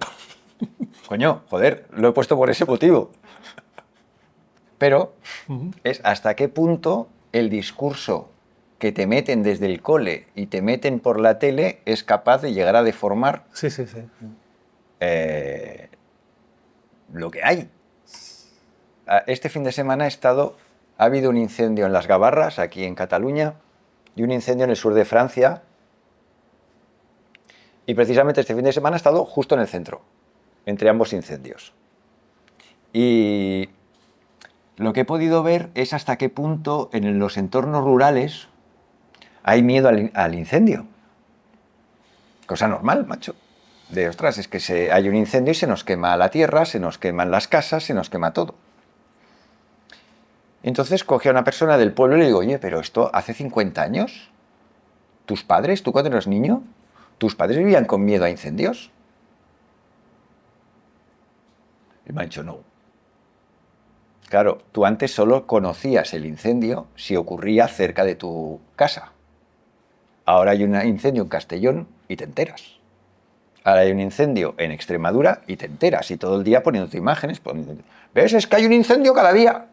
Coño, joder, lo he puesto por ese motivo. Pero es hasta qué punto el discurso que te meten desde el cole y te meten por la tele es capaz de llegar a deformar Sí. lo que hay. Este fin de semana ha habido un incendio en las Gavarras, aquí en Cataluña, y un incendio en el sur de Francia. Y precisamente este fin de semana he estado justo en el centro, entre ambos incendios. Y lo que he podido ver es hasta qué punto en los entornos rurales hay miedo al incendio. Cosa normal, macho. De ostras, es que hay un incendio y se nos quema la tierra, se nos queman las casas, se nos quema todo. Entonces cogí a una persona del pueblo y le digo, oye, pero esto hace 50 años. ¿Tus padres, tú cuando eras niño, tus padres vivían con miedo a incendios? Y me ha dicho, no. Claro, tú antes solo conocías el incendio si ocurría cerca de tu casa. Ahora hay un incendio en Castellón y te enteras. Ahora hay un incendio en Extremadura y te enteras. Y todo el día poniéndote imágenes. ¿Ves? Es que hay un incendio cada día.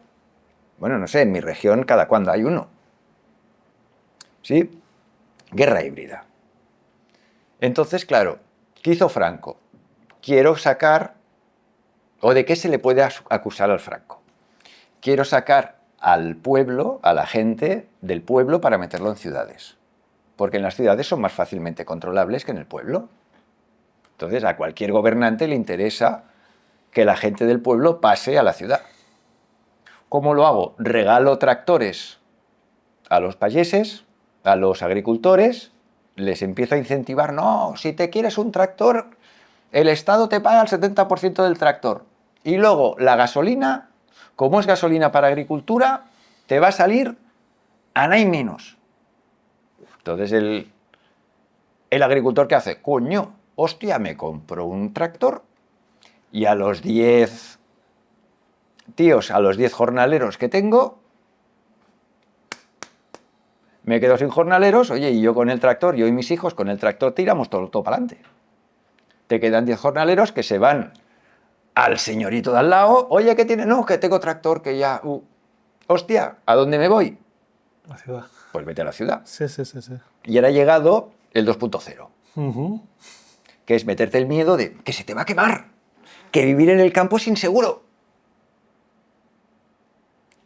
Bueno, no sé, en mi región cada cuándo hay uno. ¿Sí? Guerra híbrida. Entonces, claro, ¿qué hizo Franco? Quiero sacar... ¿O de qué se le puede acusar al Franco? Quiero sacar al pueblo, a la gente del pueblo para meterlo en ciudades. Porque en las ciudades son más fácilmente controlables que en el pueblo. Entonces, a cualquier gobernante le interesa que la gente del pueblo pase a la ciudad. ¿Cómo lo hago? Regalo tractores a los payeses, a los agricultores, les empiezo a incentivar. No, si te quieres un tractor, el Estado te paga el 70% del tractor. Y luego la gasolina, como es gasolina para agricultura, te va a salir a nada y menos. Entonces el agricultor, ¿qué hace? Coño, hostia, me compro un tractor y a los 10 tíos, a los 10 jornaleros que tengo, me quedo sin jornaleros, oye, y yo con el tractor, yo y mis hijos con el tractor tiramos todo para adelante. Te quedan 10 jornaleros que se van al señorito de al lado, oye, ¿qué tiene? No, que tengo tractor, que ya... hostia, ¿a dónde me voy? La ciudad. Pues vete a la ciudad. Sí. Y ahora ha llegado el 2.0, que es meterte el miedo de que se te va a quemar, que vivir en el campo es inseguro.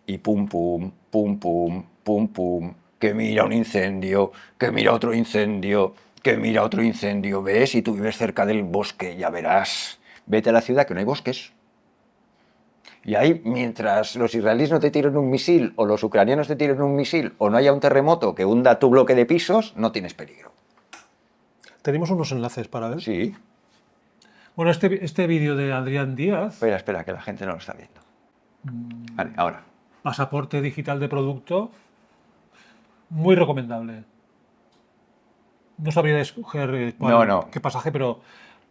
y pum, pum, pum, pum, pum, pum, que mira un incendio, que mira otro incendio, que mira otro incendio. ¿Ves? Si tú vives cerca del bosque, ya verás. Vete a la ciudad que no hay bosques. Y ahí, mientras los israelíes no te tiren un misil, o los ucranianos te tiren un misil, o no haya un terremoto que hunda tu bloque de pisos, no tienes peligro. Tenemos unos enlaces para ver. Sí. Bueno, este vídeo de Adrián Díaz, Espera, que la gente no lo está viendo. Vale, ahora. pasaporte digital de producto, muy recomendable. No sabría escoger No. qué pasaje, pero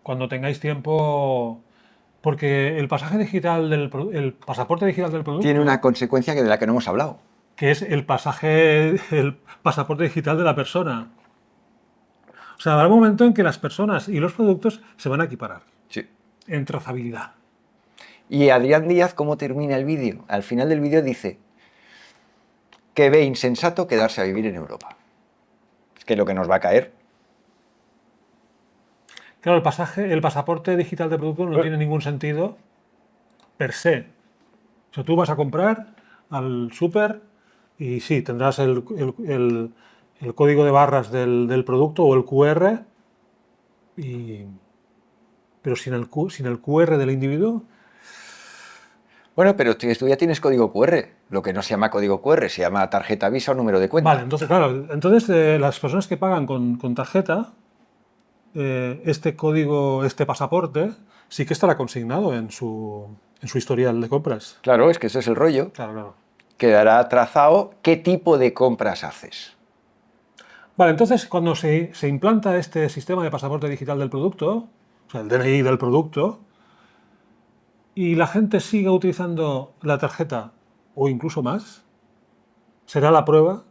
cuando tengáis tiempo, porque el pasaje digital el pasaporte digital del producto, Tiene una consecuencia de la que no hemos hablado. que es el pasaporte digital de la persona. O sea, habrá un momento en que las personas y los productos se van a equiparar Sí. en trazabilidad. Y Adrián Díaz, ¿cómo termina el vídeo? Al final del vídeo dice que ve insensato quedarse a vivir en Europa. Es que lo que nos va a caer. Claro, el pasaporte digital de producto no tiene ningún sentido per se. O sea, tú vas a comprar al súper y sí, tendrás el código de barras del producto o el QR, pero sin el QR del individuo. Bueno, pero tú ya tienes código QR. Lo que no se llama código QR, se llama tarjeta Visa o número de cuenta. Vale, entonces, claro, las personas que pagan con tarjeta, este código, este pasaporte, sí que estará consignado en su historial de compras. Claro, es que ese es el rollo. Claro. Quedará trazado qué tipo de compras haces. Vale, entonces cuando se implanta este sistema de pasaporte digital del producto, o sea, el DNI del producto, y la gente siga utilizando la tarjeta o incluso más, será la prueba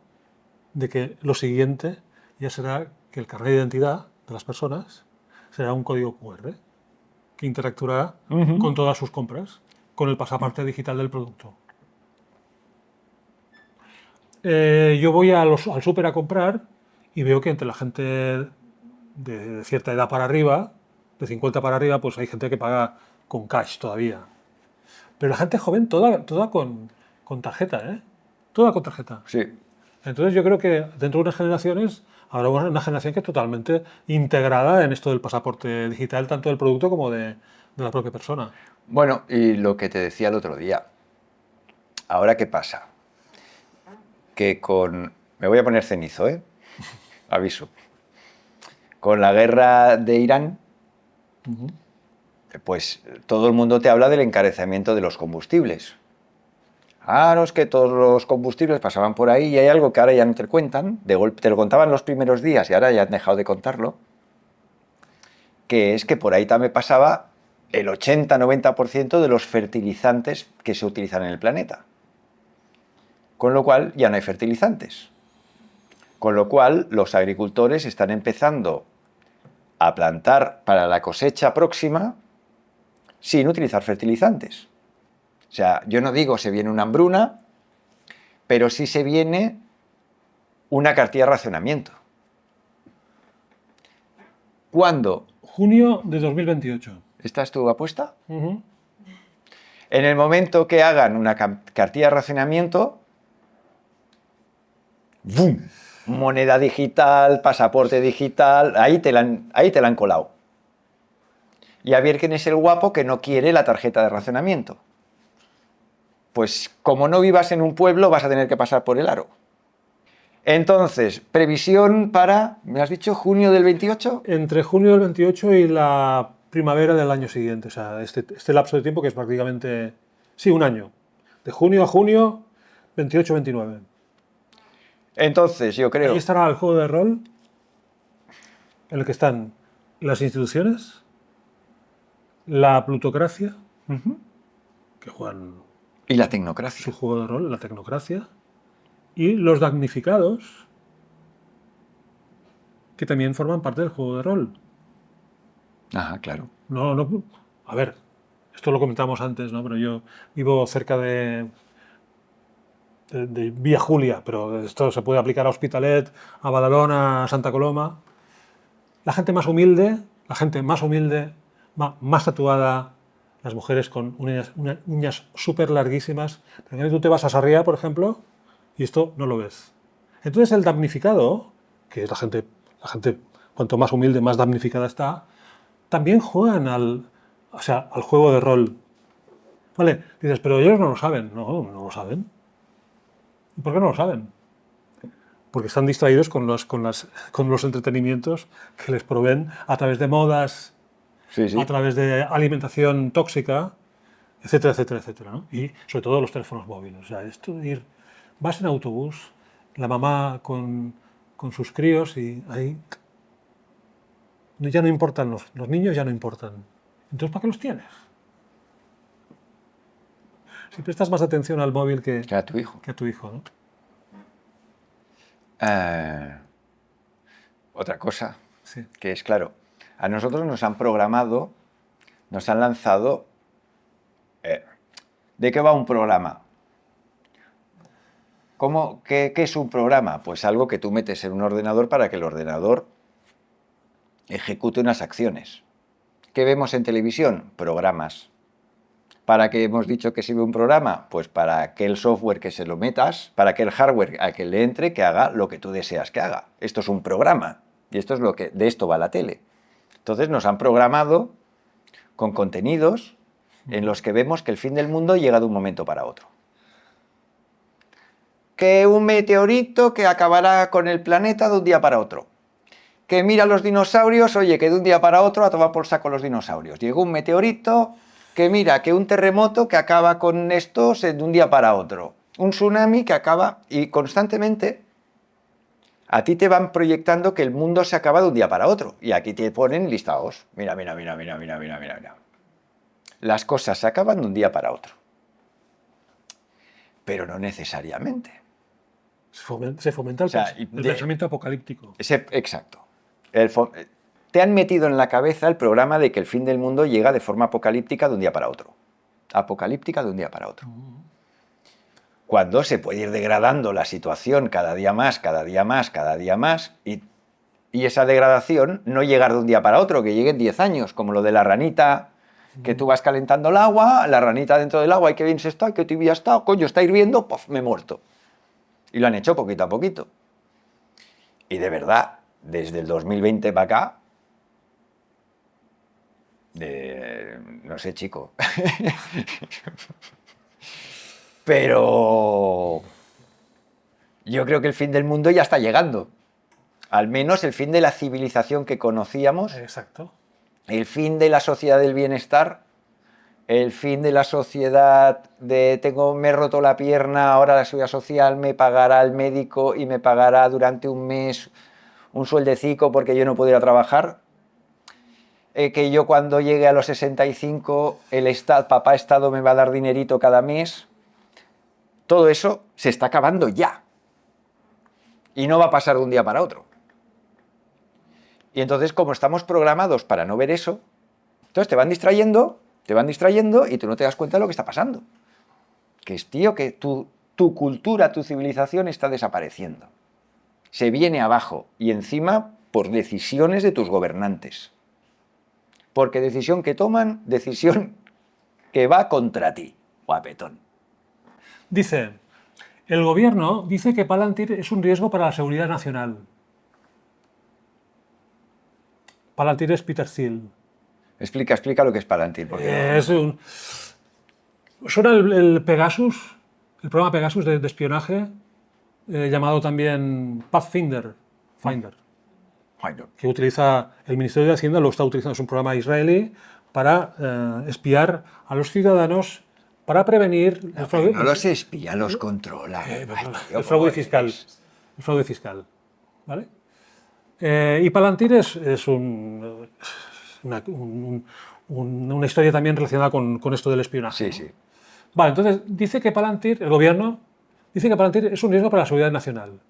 de que lo siguiente ya será que el carnet de identidad de las personas será un código QR que interactuará con todas sus compras, con el pasaporte digital del producto. Yo voy al súper a comprar y veo que entre la gente de cierta edad para arriba, de 50 para arriba, pues hay gente que paga con cash todavía. Pero la gente joven toda con tarjeta, ¿eh? Toda con tarjeta. Sí. Entonces yo creo que dentro de unas generaciones habrá una generación que es totalmente integrada en esto del pasaporte digital, tanto del producto como de la propia persona. Bueno, y lo que te decía el otro día. Ahora, ¿qué pasa? Que me voy a poner cenizo, ¿eh? Aviso. Con la guerra de Irán, pues todo el mundo te habla del encarecimiento de los combustibles. Claro, es que todos los combustibles pasaban por ahí y hay algo que ahora ya no te cuentan, de golpe te lo contaban los primeros días y ahora ya han dejado de contarlo, que es que por ahí también pasaba el 80-90% de los fertilizantes que se utilizan en el planeta. Con lo cual ya no hay fertilizantes. Con lo cual los agricultores están empezando a plantar para la cosecha próxima sin utilizar fertilizantes. O sea, yo no digo se viene una hambruna, pero sí se viene una cartilla de racionamiento. ¿Cuándo? Junio de 2028. ¿Esta es tu apuesta? En el momento que hagan una cartilla de racionamiento, ¡bum! Moneda digital, pasaporte digital, ahí te la han colado. Y a ver quién es el guapo que no quiere la tarjeta de racionamiento. Pues como no vivas en un pueblo, vas a tener que pasar por el aro. Entonces, previsión para, ¿me has dicho, junio del 28? Entre junio del 28 y la primavera del año siguiente. O sea, este lapso de tiempo que es prácticamente, sí, un año. De junio a junio, 28-29. Entonces, yo creo... Ahí estará el juego de rol en el que están las instituciones, la plutocracia, que juegan Y la tecnocracia. su juego de rol, la tecnocracia, y los damnificados, que también forman parte del juego de rol. Ajá, claro. No, a ver, esto lo comentamos antes, ¿no? Pero yo vivo cerca de Vía Julia, pero esto se puede aplicar a Hospitalet, a Badalona, a Santa Coloma. La gente más humilde, más tatuada, las mujeres con uñas súper larguísimas. Pero tú te vas a Sarriá, por ejemplo, y esto no lo ves. Entonces el damnificado, que es la gente cuanto más humilde, más damnificada está, también juegan al juego de rol. Vale, dices, pero ellos no lo saben. No lo saben. ¿Y por qué no lo saben? Porque están distraídos con los entretenimientos que les proveen a través de modas, Sí, sí. a través de alimentación tóxica, etcétera, etcétera, etcétera, ¿no? Y sobre todo los teléfonos móviles. O sea, esto de vas en autobús, la mamá con sus críos y ahí ya no importan los niños, ya no importan. Entonces, ¿para qué los tienes? Si prestas más atención al móvil que a tu hijo. que a tu hijo, ¿no? Otra cosa, Sí. que es claro, a nosotros nos han programado, nos han lanzado... ¿de qué va un programa? ¿Qué es un programa? Pues algo que tú metes en un ordenador para que el ordenador ejecute unas acciones. ¿Qué vemos en televisión? Programas. ¿Para qué hemos dicho que sirve un programa? Pues para que el software que se lo metas, para que el hardware a que le entre, que haga lo que tú deseas que haga. Esto es un programa. Y esto es de esto va la tele. Entonces nos han programado con contenidos en los que vemos que el fin del mundo llega de un momento para otro. Que un meteorito que acabará con el planeta de un día para otro. Que mira los dinosaurios, oye, que de un día para otro a tomar por saco los dinosaurios. Llegó un meteorito, que mira, que un terremoto que acaba con estos de un día para otro. Un tsunami que acaba, y constantemente a ti te van proyectando que el mundo se acaba de un día para otro. Y aquí te ponen listados. Mira. Las cosas se acaban de un día para otro. Pero no necesariamente. Se fomenta el pensamiento apocalíptico. Exacto. Te han metido en la cabeza el programa de que el fin del mundo llega de forma apocalíptica de un día para otro. Apocalíptica de un día para otro. Cuando se puede ir degradando la situación cada día más, y esa degradación no llegar de un día para otro, que lleguen 10 años, como lo de la ranita, que tú vas calentando el agua, la ranita dentro del agua, y qué bien se está, qué tibia está, coño, está hirviendo, ¡puff!, me he muerto. Y lo han hecho poquito a poquito. Y de verdad, desde el 2020 para acá, no sé, chico. Pero yo creo que el fin del mundo ya está llegando. Al menos el fin de la civilización que conocíamos. Exacto. El fin de la sociedad del bienestar. El fin de la sociedad de me he roto la pierna, ahora la seguridad social me pagará el médico y me pagará durante un mes un sueldecico porque yo no puedo ir a trabajar. Que yo cuando llegue a los 65 papá Estado me va a dar dinerito cada mes. Todo eso se está acabando ya. Y no va a pasar de un día para otro. Y entonces, como estamos programados para no ver eso, entonces te van distrayendo y tú no te das cuenta de lo que está pasando. Que es, tío, que tu cultura, tu civilización está desapareciendo. Se viene abajo y encima por decisiones de tus gobernantes. Porque decisión que toman, decisión que va contra ti, guapetón. Dice, el gobierno dice que Palantir es un riesgo para la seguridad nacional. Palantir es Peter Thiel. Explica lo que es Palantir. Porque suena el Pegasus, el programa Pegasus de espionaje, llamado también Pathfinder, que utiliza el Ministerio de Hacienda, lo está utilizando, es un programa israelí para espiar a los ciudadanos para prevenir el fraude. No los espía, los controla. El fraude fiscal. El fraude fiscal. ¿Vale? Y Palantir es una historia también relacionada con esto del espionaje. Sí, sí. Vale, entonces dice que Palantir, el gobierno, dice que Palantir es un riesgo para la seguridad nacional.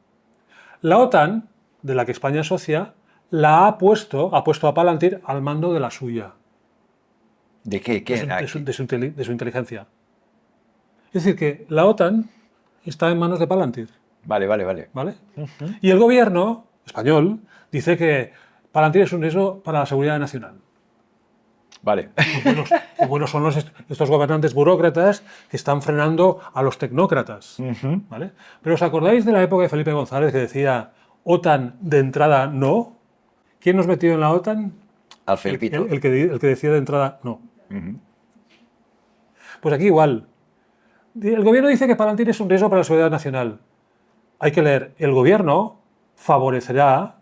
La OTAN, de la que España es socia, ha puesto a Palantir al mando de la suya. ¿De qué? De su inteligencia. Es decir, que la OTAN está en manos de Palantir. Vale. ¿Vale? Y el gobierno español dice que Palantir es un riesgo para la seguridad nacional. Vale. Qué buenos son estos gobernantes burócratas que están frenando a los tecnócratas. ¿Vale? Pero ¿os acordáis de la época de Felipe González que decía OTAN de entrada no? ¿Quién nos metió en la OTAN? Al Felipito. El que decía de entrada no. Pues aquí igual. El gobierno dice que Palantir es un riesgo para la seguridad nacional. Hay que leer, el gobierno favorecerá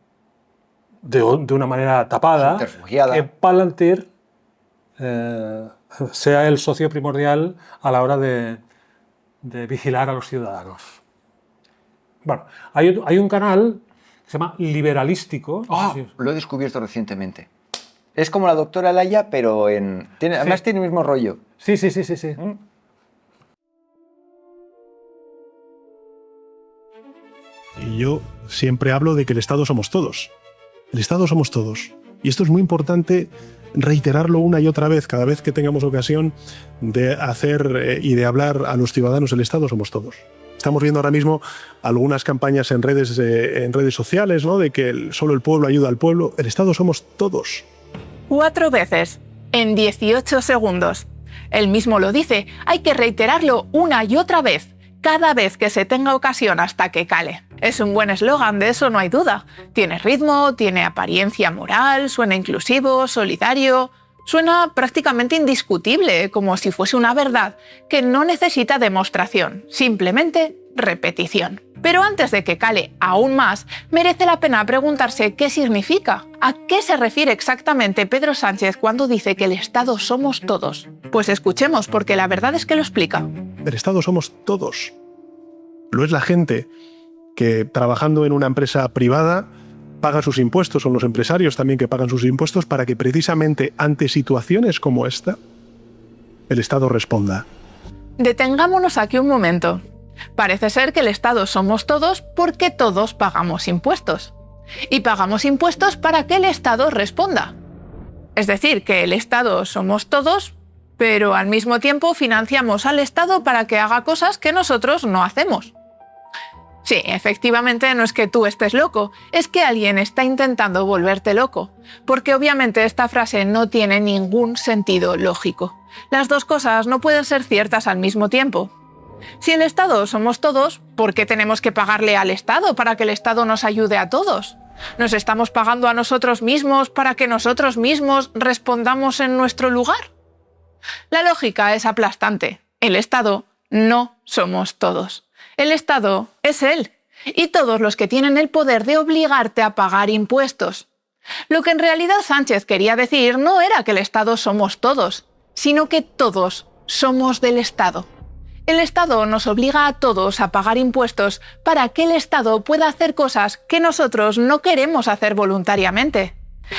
de una manera tapada Subterfugiada. que Palantir sea el socio primordial a la hora de vigilar a los ciudadanos. Bueno, hay un canal que se llama Liberalístico. Oh, lo he descubierto recientemente. Es como la doctora Laia, pero además tiene el mismo rollo. Sí. Y yo siempre hablo de que el Estado somos todos. El Estado somos todos. Y esto es muy importante reiterarlo una y otra vez, cada vez que tengamos ocasión de hacer y de hablar a los ciudadanos. El Estado somos todos. Estamos viendo ahora mismo algunas campañas en redes sociales, ¿no? De que solo el pueblo ayuda al pueblo. El Estado somos todos. 4 veces, en 18 segundos. Él mismo lo dice, hay que reiterarlo una y otra vez, cada vez que se tenga ocasión hasta que cale. Es un buen eslogan, de eso no hay duda. Tiene ritmo, tiene apariencia moral, suena inclusivo, solidario. Suena prácticamente indiscutible, como si fuese una verdad que no necesita demostración, simplemente repetición. Pero antes de que cale aún más, merece la pena preguntarse qué significa. ¿A qué se refiere exactamente Pedro Sánchez cuando dice que el Estado somos todos? Pues escuchemos, porque la verdad es que lo explica. El Estado somos todos. Lo es la gente que, trabajando en una empresa privada, paga sus impuestos, son los empresarios también que pagan sus impuestos para que precisamente ante situaciones como esta, el Estado responda. Detengámonos aquí un momento. Parece ser que el Estado somos todos porque todos pagamos impuestos. Y pagamos impuestos para que el Estado responda. Es decir, que el Estado somos todos, pero al mismo tiempo financiamos al Estado para que haga cosas que nosotros no hacemos. Sí, efectivamente no es que tú estés loco, es que alguien está intentando volverte loco, porque obviamente esta frase no tiene ningún sentido lógico. Las dos cosas no pueden ser ciertas al mismo tiempo. Si el Estado somos todos, ¿por qué tenemos que pagarle al Estado para que el Estado nos ayude a todos? ¿Nos estamos pagando a nosotros mismos para que nosotros mismos respondamos en nuestro lugar? La lógica es aplastante. El Estado no somos todos. El Estado es él, y todos los que tienen el poder de obligarte a pagar impuestos. Lo que en realidad Sánchez quería decir no era que el Estado somos todos, sino que todos somos del Estado. El Estado nos obliga a todos a pagar impuestos para que el Estado pueda hacer cosas que nosotros no queremos hacer voluntariamente.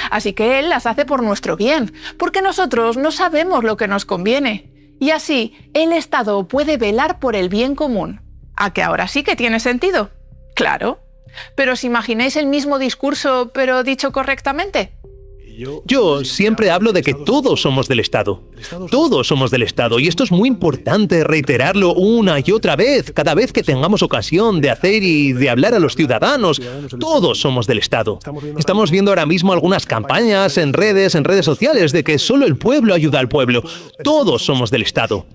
Así que él las hace por nuestro bien, porque nosotros no sabemos lo que nos conviene. Y así, el Estado puede velar por el bien común. ¿A que ahora sí que tiene sentido? Claro. Pero ¿os imagináis el mismo discurso, pero dicho correctamente? Yo siempre hablo de que todos somos del Estado. Todos somos del Estado, y esto es muy importante reiterarlo una y otra vez, cada vez que tengamos ocasión de hacer y de hablar a los ciudadanos. Todos somos del Estado. Estamos viendo ahora mismo algunas campañas en redes sociales de que solo el pueblo ayuda al pueblo. Todos somos del Estado.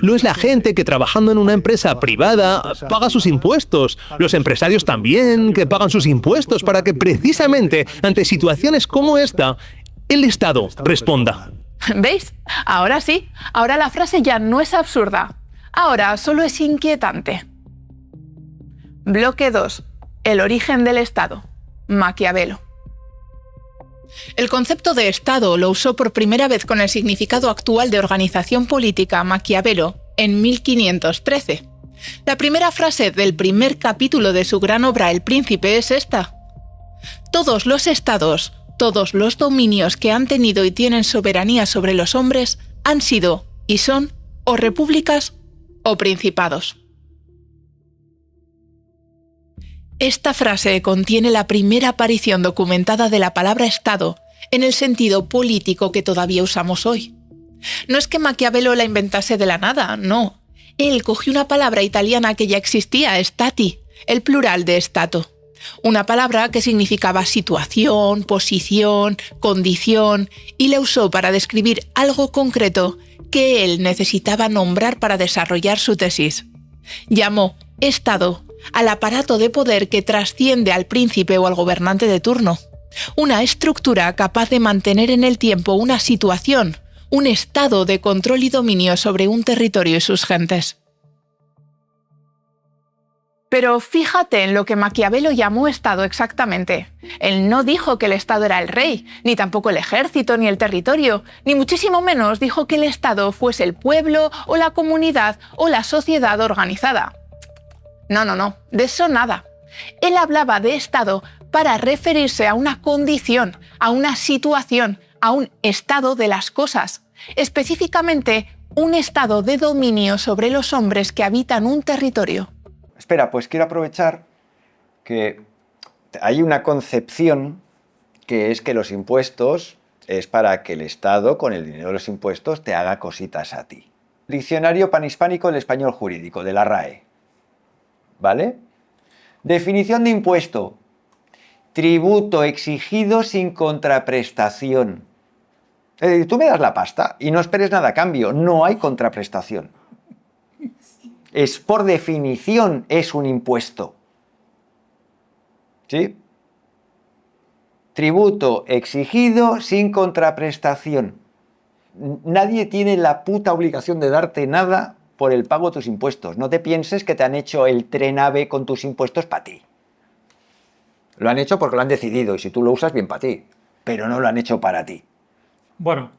Lo es la gente que, trabajando en una empresa privada, paga sus impuestos. Los empresarios también, que pagan sus impuestos para que precisamente ante situaciones como esta, el Estado responda. ¿Veis? Ahora sí. Ahora la frase ya no es absurda. Ahora solo es inquietante. Bloque 2. El origen del Estado. Maquiavelo. El concepto de Estado lo usó por primera vez con el significado actual de organización política Maquiavelo en 1513. La primera frase del primer capítulo de su gran obra El Príncipe es esta: todos los estados, todos los dominios que han tenido y tienen soberanía sobre los hombres han sido y son o repúblicas o principados. Esta frase contiene la primera aparición documentada de la palabra Estado en el sentido político que todavía usamos hoy. No es que Maquiavelo la inventase de la nada, no. Él cogió una palabra italiana que ya existía, stati, el plural de Stato. una palabra que significaba situación, posición, condición, y la usó para describir algo concreto que él necesitaba nombrar para desarrollar su tesis. Llamó Estado al aparato de poder que trasciende al príncipe o al gobernante de turno. Una estructura capaz de mantener en el tiempo una situación, un estado de control y dominio sobre un territorio y sus gentes. Pero fíjate en lo que Maquiavelo llamó Estado exactamente. Él no dijo que el Estado era el rey, ni tampoco el ejército ni el territorio, ni muchísimo menos dijo que el Estado fuese el pueblo o la comunidad o la sociedad organizada. No, de eso nada. Él hablaba de Estado para referirse a una condición, a una situación, a un estado de las cosas, específicamente un estado de dominio sobre los hombres que habitan un territorio. Espera, pues quiero aprovechar que hay una concepción que es que los impuestos es para que el Estado, con el dinero de los impuestos, te haga cositas a ti. Diccionario panhispánico del español jurídico, de la RAE. ¿Vale? Definición de impuesto. Tributo exigido sin contraprestación. Es decir, tú me das la pasta y no esperes nada a cambio, no hay contraprestación. Es por definición, es un impuesto. ¿Sí? Tributo exigido sin contraprestación. Nadie tiene la puta obligación de darte nada por el pago de tus impuestos. No te pienses que te han hecho el tren AVE con tus impuestos para ti. Lo han hecho porque lo han decidido y si tú lo usas, bien para ti. Pero no lo han hecho para ti. Bueno,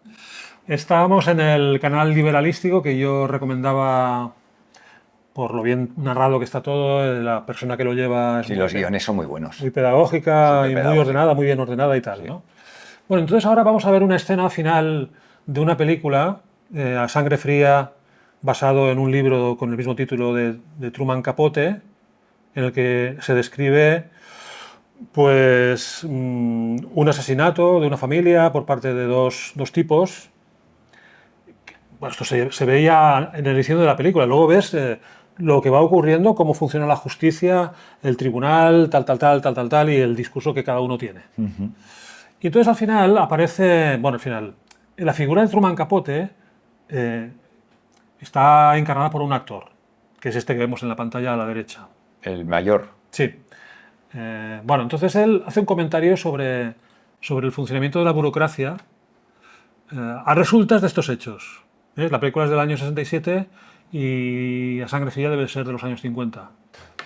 estábamos en el canal liberalístico que yo recomendaba por lo bien narrado que está todo, la persona que lo lleva... Sí, los guiones son muy buenos. Muy pedagógica y muy ordenada, muy bien ordenada y tal, ¿no? Bueno, entonces ahora vamos a ver una escena final de una película, A Sangre Fría, basado en un libro con el mismo título de Truman Capote, en el que se describe pues un asesinato de una familia por parte de dos tipos. Bueno, esto se veía en el inicio de la película. Luego ves lo que va ocurriendo, cómo funciona la justicia, el tribunal, tal, y el discurso que cada uno tiene. Y entonces al final aparece, bueno, al final, la figura de Truman Capote está encarnada por un actor, que es este que vemos en la pantalla a la derecha. El mayor. Sí. Bueno, entonces él hace un comentario sobre el funcionamiento de la burocracia a resultas de estos hechos. La película es del año 67 y A Sangre Fría debe ser de los años 50.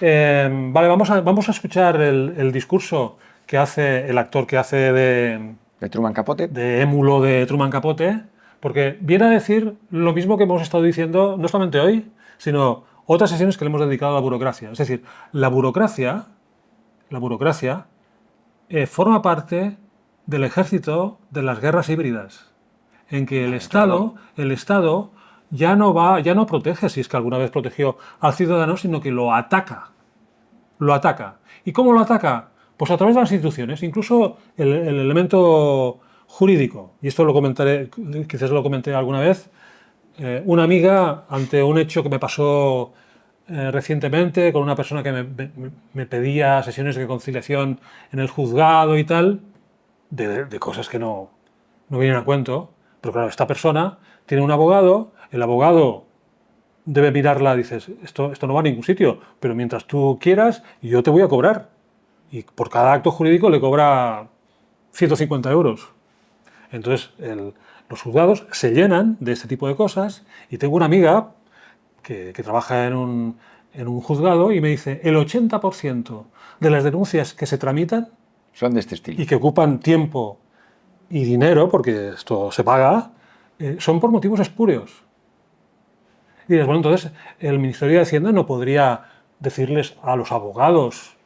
Vale, vamos a escuchar el discurso que hace el actor que hace de Truman Capote. De émulo de Truman Capote, porque viene a decir lo mismo que hemos estado diciendo no solamente hoy, sino otras sesiones que le hemos dedicado a la burocracia. Es decir, la burocracia forma parte del ejército de las guerras híbridas, en que el Estado ya no protege, si es que alguna vez protegió al ciudadano, sino que lo ataca. Lo ataca. ¿Y cómo lo ataca? Pues a través de las instituciones, incluso el elemento jurídico. Y esto lo comentaré, quizás lo comenté alguna vez. Una amiga, ante un hecho que me pasó recientemente con una persona que me pedía sesiones de conciliación en el juzgado y tal, de cosas que no vienen a cuento. Pero claro, esta persona tiene un abogado, el abogado debe mirarla, dices, esto no va a ningún sitio, pero mientras tú quieras, yo te voy a cobrar. Y por cada acto jurídico le cobra 150 euros. Entonces, los juzgados se llenan de este tipo de cosas y tengo una amiga que trabaja en un juzgado y me dice, el 80% de las denuncias que se tramitan son de este estilo y que ocupan tiempo y dinero, porque esto se paga, son por motivos espurios. Y dices, bueno, entonces el Ministerio de Hacienda no podría decirles a los abogados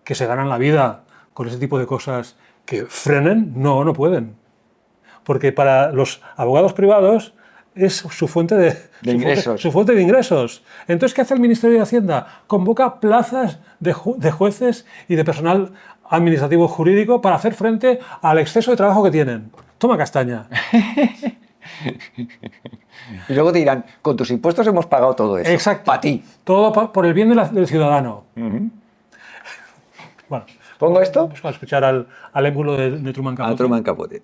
que se ganan la vida con ese tipo de cosas que frenen. No pueden. Porque para los abogados privados es su fuente de ingresos. Su fuente de ingresos. Entonces, ¿qué hace el Ministerio de Hacienda? Convoca plazas de jueces y de personal administrativo jurídico para hacer frente al exceso de trabajo que tienen. Toma castaña. Y luego te dirán, con tus impuestos hemos pagado todo eso. Exacto. Para ti. Todo por el bien del ciudadano. Bueno. ¿Pongo esto? Vamos a escuchar al émulo de Truman Capote. A Truman Capote.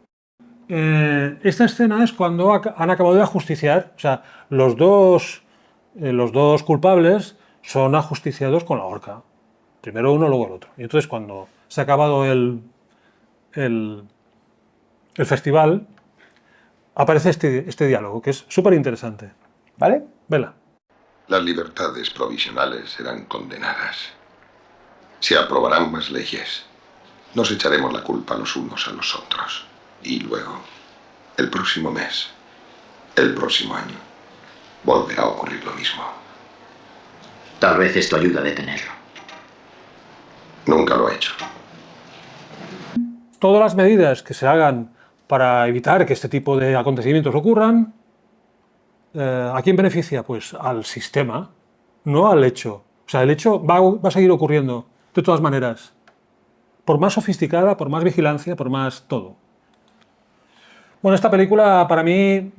Esta escena es cuando han acabado de ajusticiar, o sea, los dos culpables son ajusticiados con la horca. Primero uno, luego el otro. Y entonces cuando se ha acabado el festival, aparece este diálogo, que es súper interesante. ¿Vale? Vela. Las libertades provisionales serán condenadas. Se aprobarán más leyes. Nos echaremos la culpa los unos a los otros. Y luego, el próximo mes, el próximo año, volverá a ocurrir lo mismo. Tal vez esto ayuda a detenerlo. Nunca lo ha hecho. Todas las medidas que se hagan para evitar que este tipo de acontecimientos ocurran, ¿a quién beneficia? Pues al sistema, no al hecho. O sea, el hecho va a seguir ocurriendo de todas maneras. Por más sofisticada, por más vigilancia, por más todo. Bueno, esta película para mí,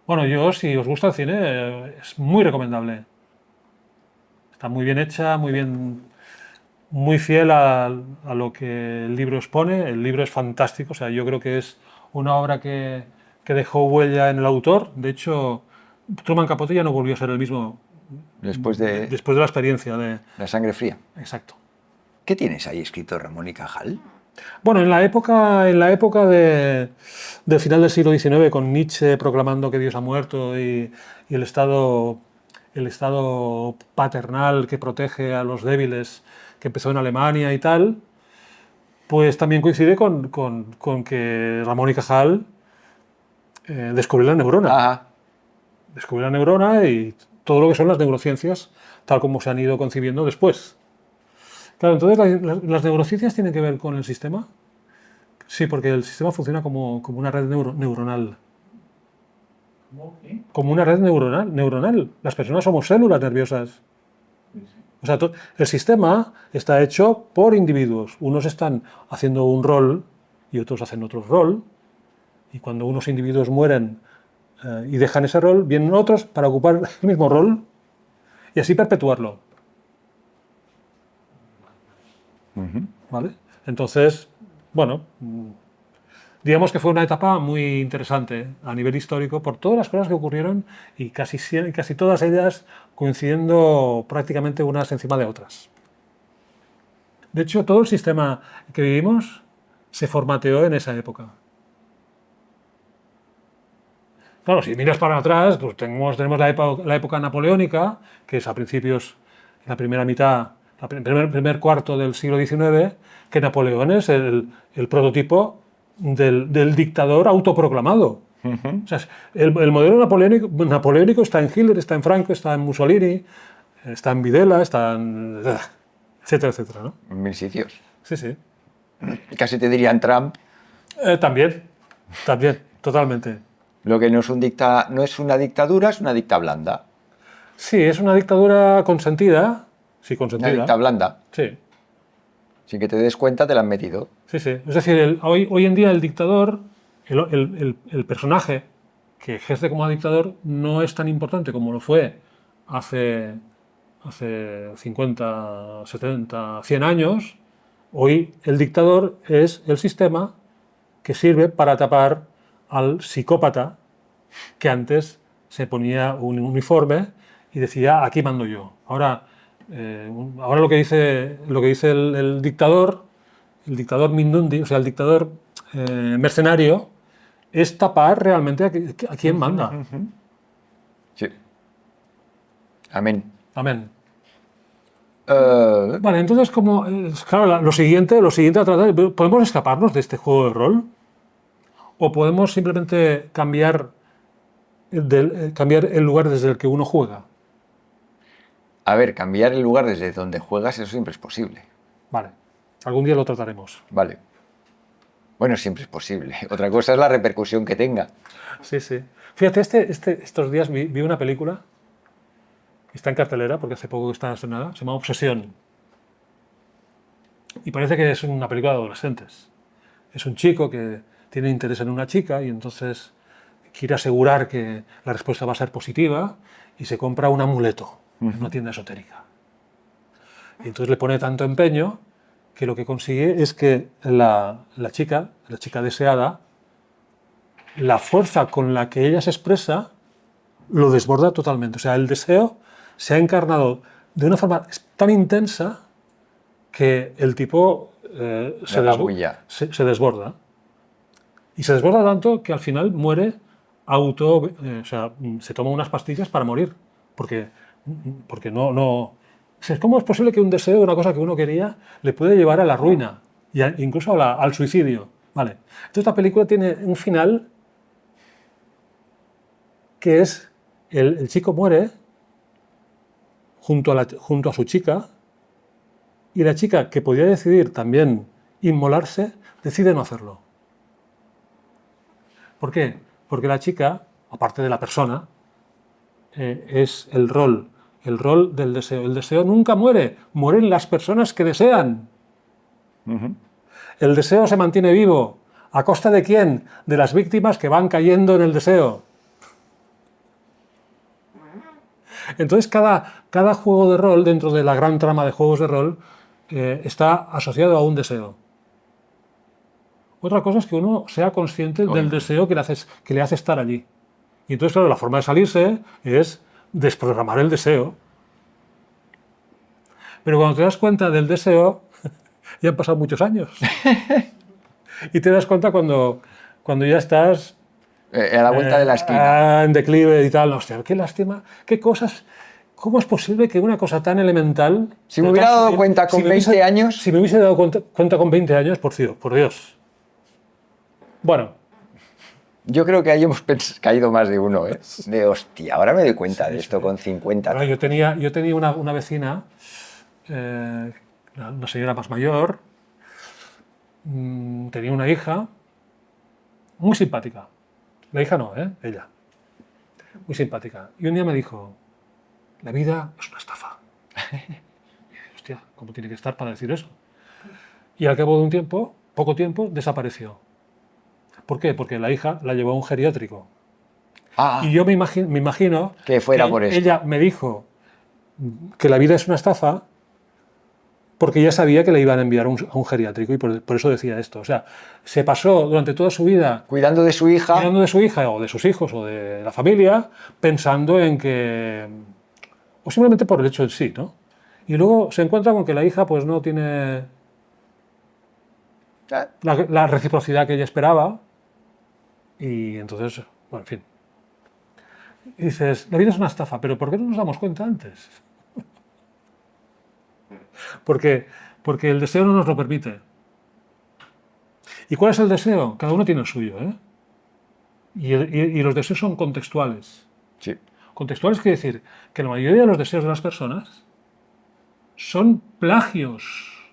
bueno, si os gusta el cine, es muy recomendable. Está muy bien hecha, muy fiel a lo que el libro expone. El libro es fantástico, o sea, yo creo que es una obra que dejó huella en el autor. De hecho, Truman Capote ya no volvió a ser el mismo Después de la experiencia de... La sangre fría. Exacto. ¿Qué tienes ahí escrito, Ramón y Cajal? Bueno, en la época del final del siglo XIX, con Nietzsche proclamando que Dios ha muerto y el Estado paternal que protege a los débiles, que empezó en Alemania y tal, pues también coincide con que Ramón y Cajal descubrió la neurona. Ajá. Descubrió la neurona y todo lo que son las neurociencias, tal como se han ido concibiendo después. Claro, entonces las neurociencias tienen que ver con el sistema. Sí, porque el sistema funciona como una red neuronal. ¿Cómo? ¿Qué? Como una red neuronal. Las personas somos células nerviosas. O sea, el sistema está hecho por individuos. Unos están haciendo un rol y otros hacen otro rol. Y cuando unos individuos mueren y dejan ese rol, vienen otros para ocupar el mismo rol y así perpetuarlo. ¿Vale? Entonces, bueno, digamos que fue una etapa muy interesante a nivel histórico por todas las cosas que ocurrieron y casi todas ellas coincidiendo prácticamente unas encima de otras. De hecho, todo el sistema que vivimos se formateó en esa época. Claro, si miras para atrás, pues tenemos la época napoleónica, que es a principios, en la primera mitad, el primer cuarto del siglo XIX, que Napoleón es el prototipo del dictador autoproclamado. O sea, el modelo napoleónico está en Hitler, está en Franco, está en Mussolini, está en Videla, está en... etcétera, etcétera, ¿no? En mil sitios. Sí, sí. Casi te dirían Trump. También, totalmente. Lo que no es una dictadura, es una dicta blanda. Sí, es una dictadura consentida. Sí, consentida. Una dicta blanda. Sí. Sin que te des cuenta, te la han metido. Sí, sí. Es decir, hoy en día el dictador, el personaje que ejerce como dictador no es tan importante como lo fue hace 50, 70, 100 años. Hoy el dictador es el sistema que sirve para tapar al psicópata que antes se ponía un uniforme y decía, aquí mando yo. Ahora lo que dice el dictador Mindundi, o sea, el dictador mercenario, es tapar realmente a quién manda. Sí. Amén. Amén. Vale, entonces, claro, lo siguiente a tratar, ¿podemos escaparnos de este juego de rol? ¿O podemos simplemente cambiar el lugar desde el que uno juega? A ver, cambiar el lugar desde donde juegas, eso siempre es posible. Vale, algún día lo trataremos. Vale. Bueno, siempre es posible. Otra cosa es la repercusión que tenga. Sí, sí. Fíjate, estos días vi una película que está en cartelera, porque hace poco que está estrenada, se llama Obsesión. Y parece que es una película de adolescentes. Es un chico que tiene interés en una chica y entonces quiere asegurar que la respuesta va a ser positiva y se compra un amuleto en una tienda esotérica. Y entonces le pone tanto empeño que lo que consigue es que la chica deseada, la fuerza con la que ella se expresa lo desborda totalmente. O sea, el deseo se ha encarnado de una forma tan intensa que el tipo se desborda. Y se desborda tanto que al final muere o sea, se toma unas pastillas para morir. Porque no... O sea, ¿cómo es posible que un deseo, una cosa que uno quería, le puede llevar a la ruina? Y incluso al suicidio. Vale. Entonces la película tiene un final que es el chico muere junto a su chica, y la chica, que podía decidir también inmolarse, decide no hacerlo. ¿Por qué? Porque la chica, aparte de la persona, es el rol del deseo. El deseo nunca muere, mueren las personas que desean. El deseo se mantiene vivo. ¿A costa de quién? De las víctimas que van cayendo en el deseo. Entonces cada juego de rol, dentro de la gran trama de juegos de rol, está asociado a un deseo. Otra cosa es que uno sea consciente del deseo que le hace estar allí. Y entonces, claro, la forma de salirse es desprogramar el deseo. Pero cuando te das cuenta del deseo, ya han pasado muchos años. Y te das cuenta cuando ya estás... a la vuelta de la esquina. En declive y tal. Hostia, qué lástima, qué cosas... ¿Cómo es posible que una cosa tan elemental... Si me hubiera dado cuenta con 20 años... Si me hubiese dado cuenta con 20 años, por Dios. Bueno. Yo creo que ahí hemos caído más de uno, ¿eh? De hostia, ahora me doy cuenta de esto con 50. Bueno, yo tenía una vecina, una señora más mayor, tenía una hija muy simpática. La hija no, ella. Muy simpática. Y un día me dijo... La vida es una estafa. Hostia, ¿cómo tiene que estar para decir eso? Y al cabo de un tiempo, poco tiempo, desapareció. ¿Por qué? Porque la hija la llevó a un geriátrico. Y yo me imagino que fuera por esto. Ella me dijo que la vida es una estafa porque ya sabía que le iban a enviar a un geriátrico y por eso decía esto. O sea, se pasó durante toda su vida cuidando de su hija o de sus hijos o de la familia, pensando en que... o simplemente por el hecho en sí, ¿no? Y luego se encuentra con que la hija pues no tiene la reciprocidad que ella esperaba y entonces, bueno, en fin. Y dices, la vida es una estafa, pero ¿por qué no nos damos cuenta antes? Porque el deseo no nos lo permite. ¿Y cuál es el deseo? Cada uno tiene el suyo, ¿eh? Y los deseos son contextuales. Sí. Contextuales quiere decir que la mayoría de los deseos de las personas son plagios.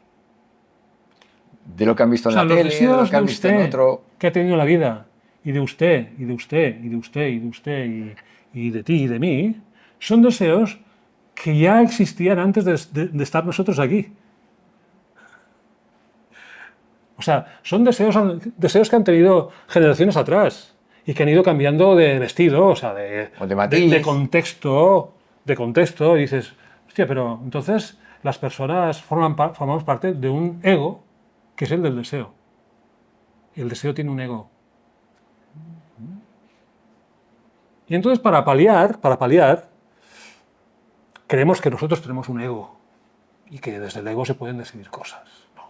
De lo que han visto en la tele, de lo que han visto en otro... que ha tenido la vida, y de usted, y de usted, y de usted, y de usted, y de ti, y de mí, son deseos que ya existían antes de estar nosotros aquí. O sea, son deseos que han tenido generaciones atrás y que han ido cambiando de vestido, o sea, de contexto, y dices, hostia, pero entonces las personas formamos parte de un ego que es el del deseo. Y el deseo tiene un ego. Y entonces para paliar, creemos que nosotros tenemos un ego y que desde el ego se pueden decidir cosas. No.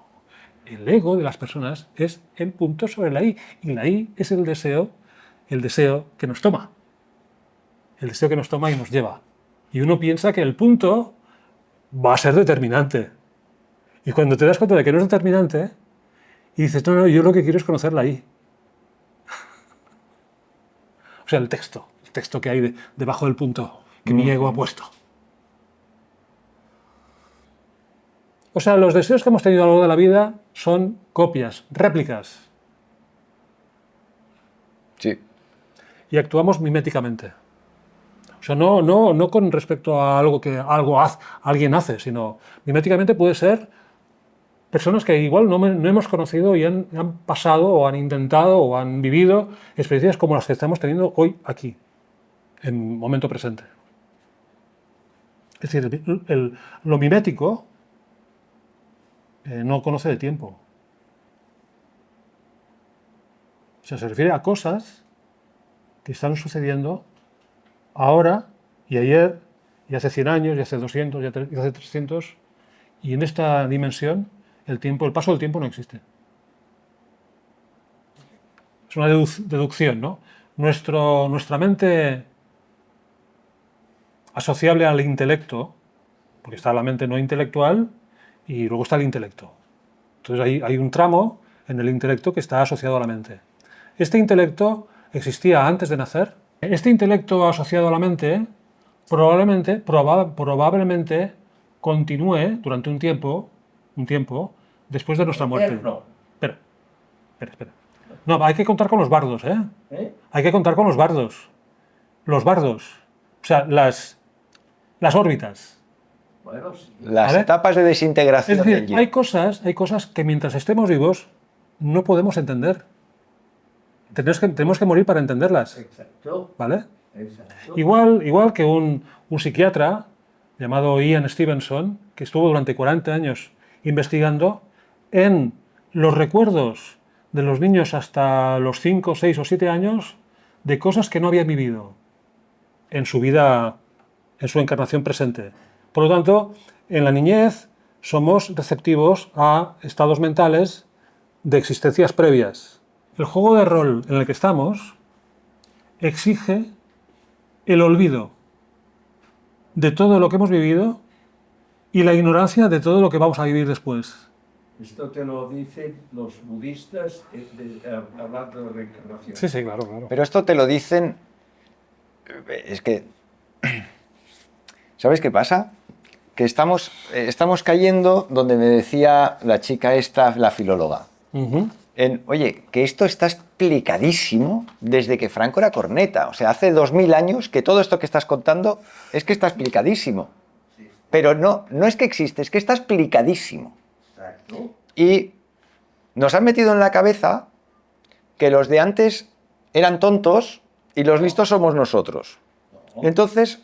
El ego de las personas es el punto sobre la I, y la I es el deseo que nos toma. El deseo que nos toma y nos lleva. Y uno piensa que el punto va a ser determinante. Y cuando te das cuenta de que no es determinante, y dices, no, yo lo que quiero es conocer la I. O sea, el texto que hay debajo del punto que mi ego ha puesto. O sea, los deseos que hemos tenido a lo largo de la vida son copias, réplicas. Sí. Y actuamos miméticamente. O sea, no con respecto a algo que alguien hace, sino miméticamente puede ser personas que igual no hemos conocido y han pasado o han intentado o han vivido experiencias como las que estamos teniendo hoy aquí, en momento presente. Es decir, lo mimético no conoce de tiempo. O sea, se refiere a cosas que están sucediendo ahora y ayer, y hace 100 años, y hace 200, y hace 300, y en esta dimensión el paso del tiempo no existe. Es una deducción, ¿no? Nuestra mente asociable al intelecto, porque está la mente no intelectual y luego está el intelecto. Entonces hay un tramo en el intelecto que está asociado a la mente. Este intelecto existía antes de nacer. Este intelecto asociado a la mente probablemente continúe durante un tiempo después de nuestra muerte. Espera. No, hay que contar con los bardos, ¿eh? Hay que contar con los bardos. Los bardos. O sea, las órbitas. Bueno, sí. Las ¿Vale? etapas de desintegración. Es decir, del hay cosas que mientras estemos vivos no podemos entender. Tenemos que morir para entenderlas. Exacto. ¿Vale? Exacto. Igual que un psiquiatra llamado Ian Stevenson, que estuvo durante 40 años investigando en los recuerdos de los niños hasta los 5, 6 o 7 años de cosas que no habían vivido en su vida, en su encarnación presente. Por lo tanto, en la niñez somos receptivos a estados mentales de existencias previas. El juego de rol en el que estamos exige el olvido de todo lo que hemos vivido y la ignorancia de todo lo que vamos a vivir después. Esto te lo dicen los budistas hablando de reencarnación. Sí, claro. Pero esto te lo dicen... Es que... ¿Sabes qué pasa? Que estamos cayendo donde me decía la chica esta, la filóloga. Oye, que esto está explicadísimo desde que Franco era corneta. O sea, hace 2000 años que todo esto que estás contando es que está explicadísimo. Pero no es que existe, es que está explicadísimo. Exacto. Y nos han metido en la cabeza que los de antes eran tontos y los listos somos nosotros. Entonces,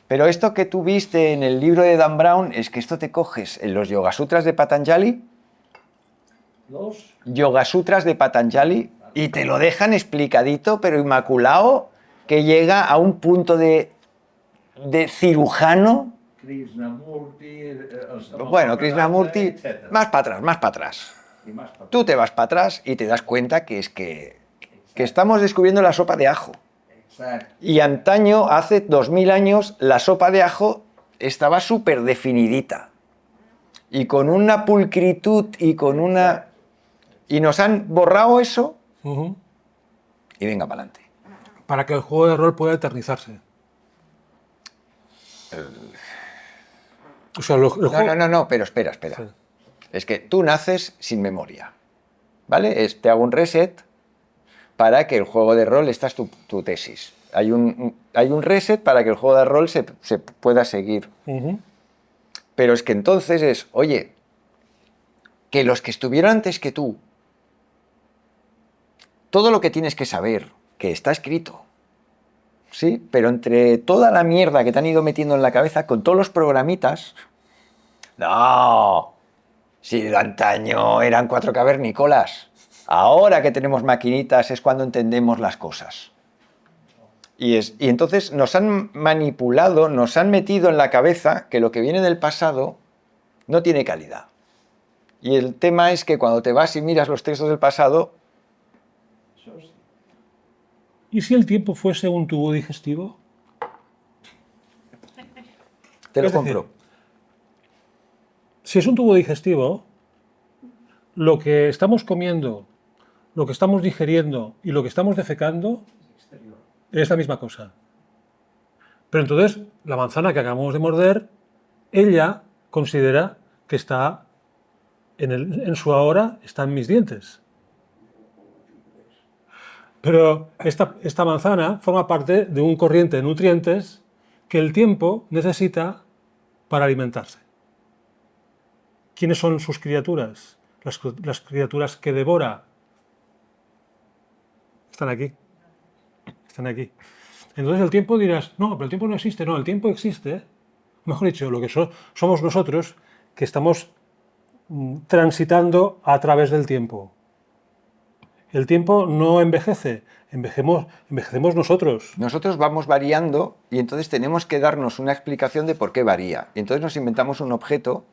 pero esto que tú viste en el libro de Dan Brown es que esto te coges en los Yoga Sutras de Patanjali, Yoga Sutras de Patanjali, y te lo dejan explicadito, pero inmaculado, que llega a un punto de cirujano. Krishnamurti, Bueno, Krishnamurti, más para atrás. Tú te vas para atrás y te das cuenta que es que estamos descubriendo la sopa de ajo. Exacto. Y antaño, hace 2000 años, la sopa de ajo estaba súper definidita. Y con una pulcritud y con una... Y nos han borrado eso y venga para adelante. Para que el juego de rol pueda eternizarse. O sea, No, pero espera. Sí. Es que tú naces sin memoria, ¿vale? Te hago un reset para que el juego de rol, esta es tu tesis. Hay un reset para que el juego de rol se pueda seguir. Pero es que entonces oye, que los que estuvieron antes que tú, todo lo que tienes que saber, que está escrito, ¿sí? Pero entre toda la mierda que te han ido metiendo en la cabeza, con todos los programitas... No, si de antaño eran 4 cavernícolas. Ahora que tenemos maquinitas es cuando entendemos las cosas. Y entonces nos han manipulado, nos han metido en la cabeza que lo que viene del pasado no tiene calidad. Y el tema es que cuando te vas y miras los textos del pasado... ¿Y si el tiempo fuese un tubo digestivo? Te lo Es decir, compro. Si es un tubo digestivo, lo que estamos comiendo, lo que estamos digeriendo y lo que estamos defecando es la misma cosa. Pero entonces, la manzana que acabamos de morder, ella considera que está en su ahora, está en mis dientes. Pero esta manzana forma parte de un corriente de nutrientes que el tiempo necesita para alimentarse. ¿Quiénes son sus criaturas? Las criaturas que devora. Están aquí. Entonces el tiempo dirás, no, pero el tiempo no existe. No, el tiempo existe. Mejor dicho, lo que somos nosotros, que estamos transitando a través del tiempo. El tiempo no envejece, envejecemos nosotros. Nosotros vamos variando y entonces tenemos que darnos una explicación de por qué varía. Y entonces nos inventamos un objeto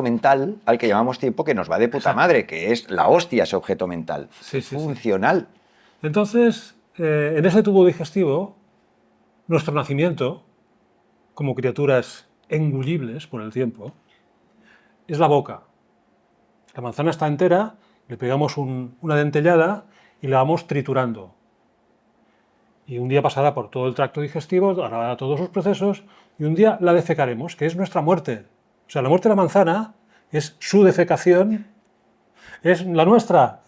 mental al que llamamos tiempo, que nos va de puta madre, que es la hostia ese objeto mental. Funcional. Entonces, en ese tubo digestivo, nuestro nacimiento, como criaturas engullibles por el tiempo, es la boca. La manzana está entera, le pegamos una dentellada y la vamos triturando. Y un día pasará por todo el tracto digestivo, hará todos sus procesos, y un día la defecaremos, que es nuestra muerte. O sea, la muerte de la manzana es su defecación, es la nuestra.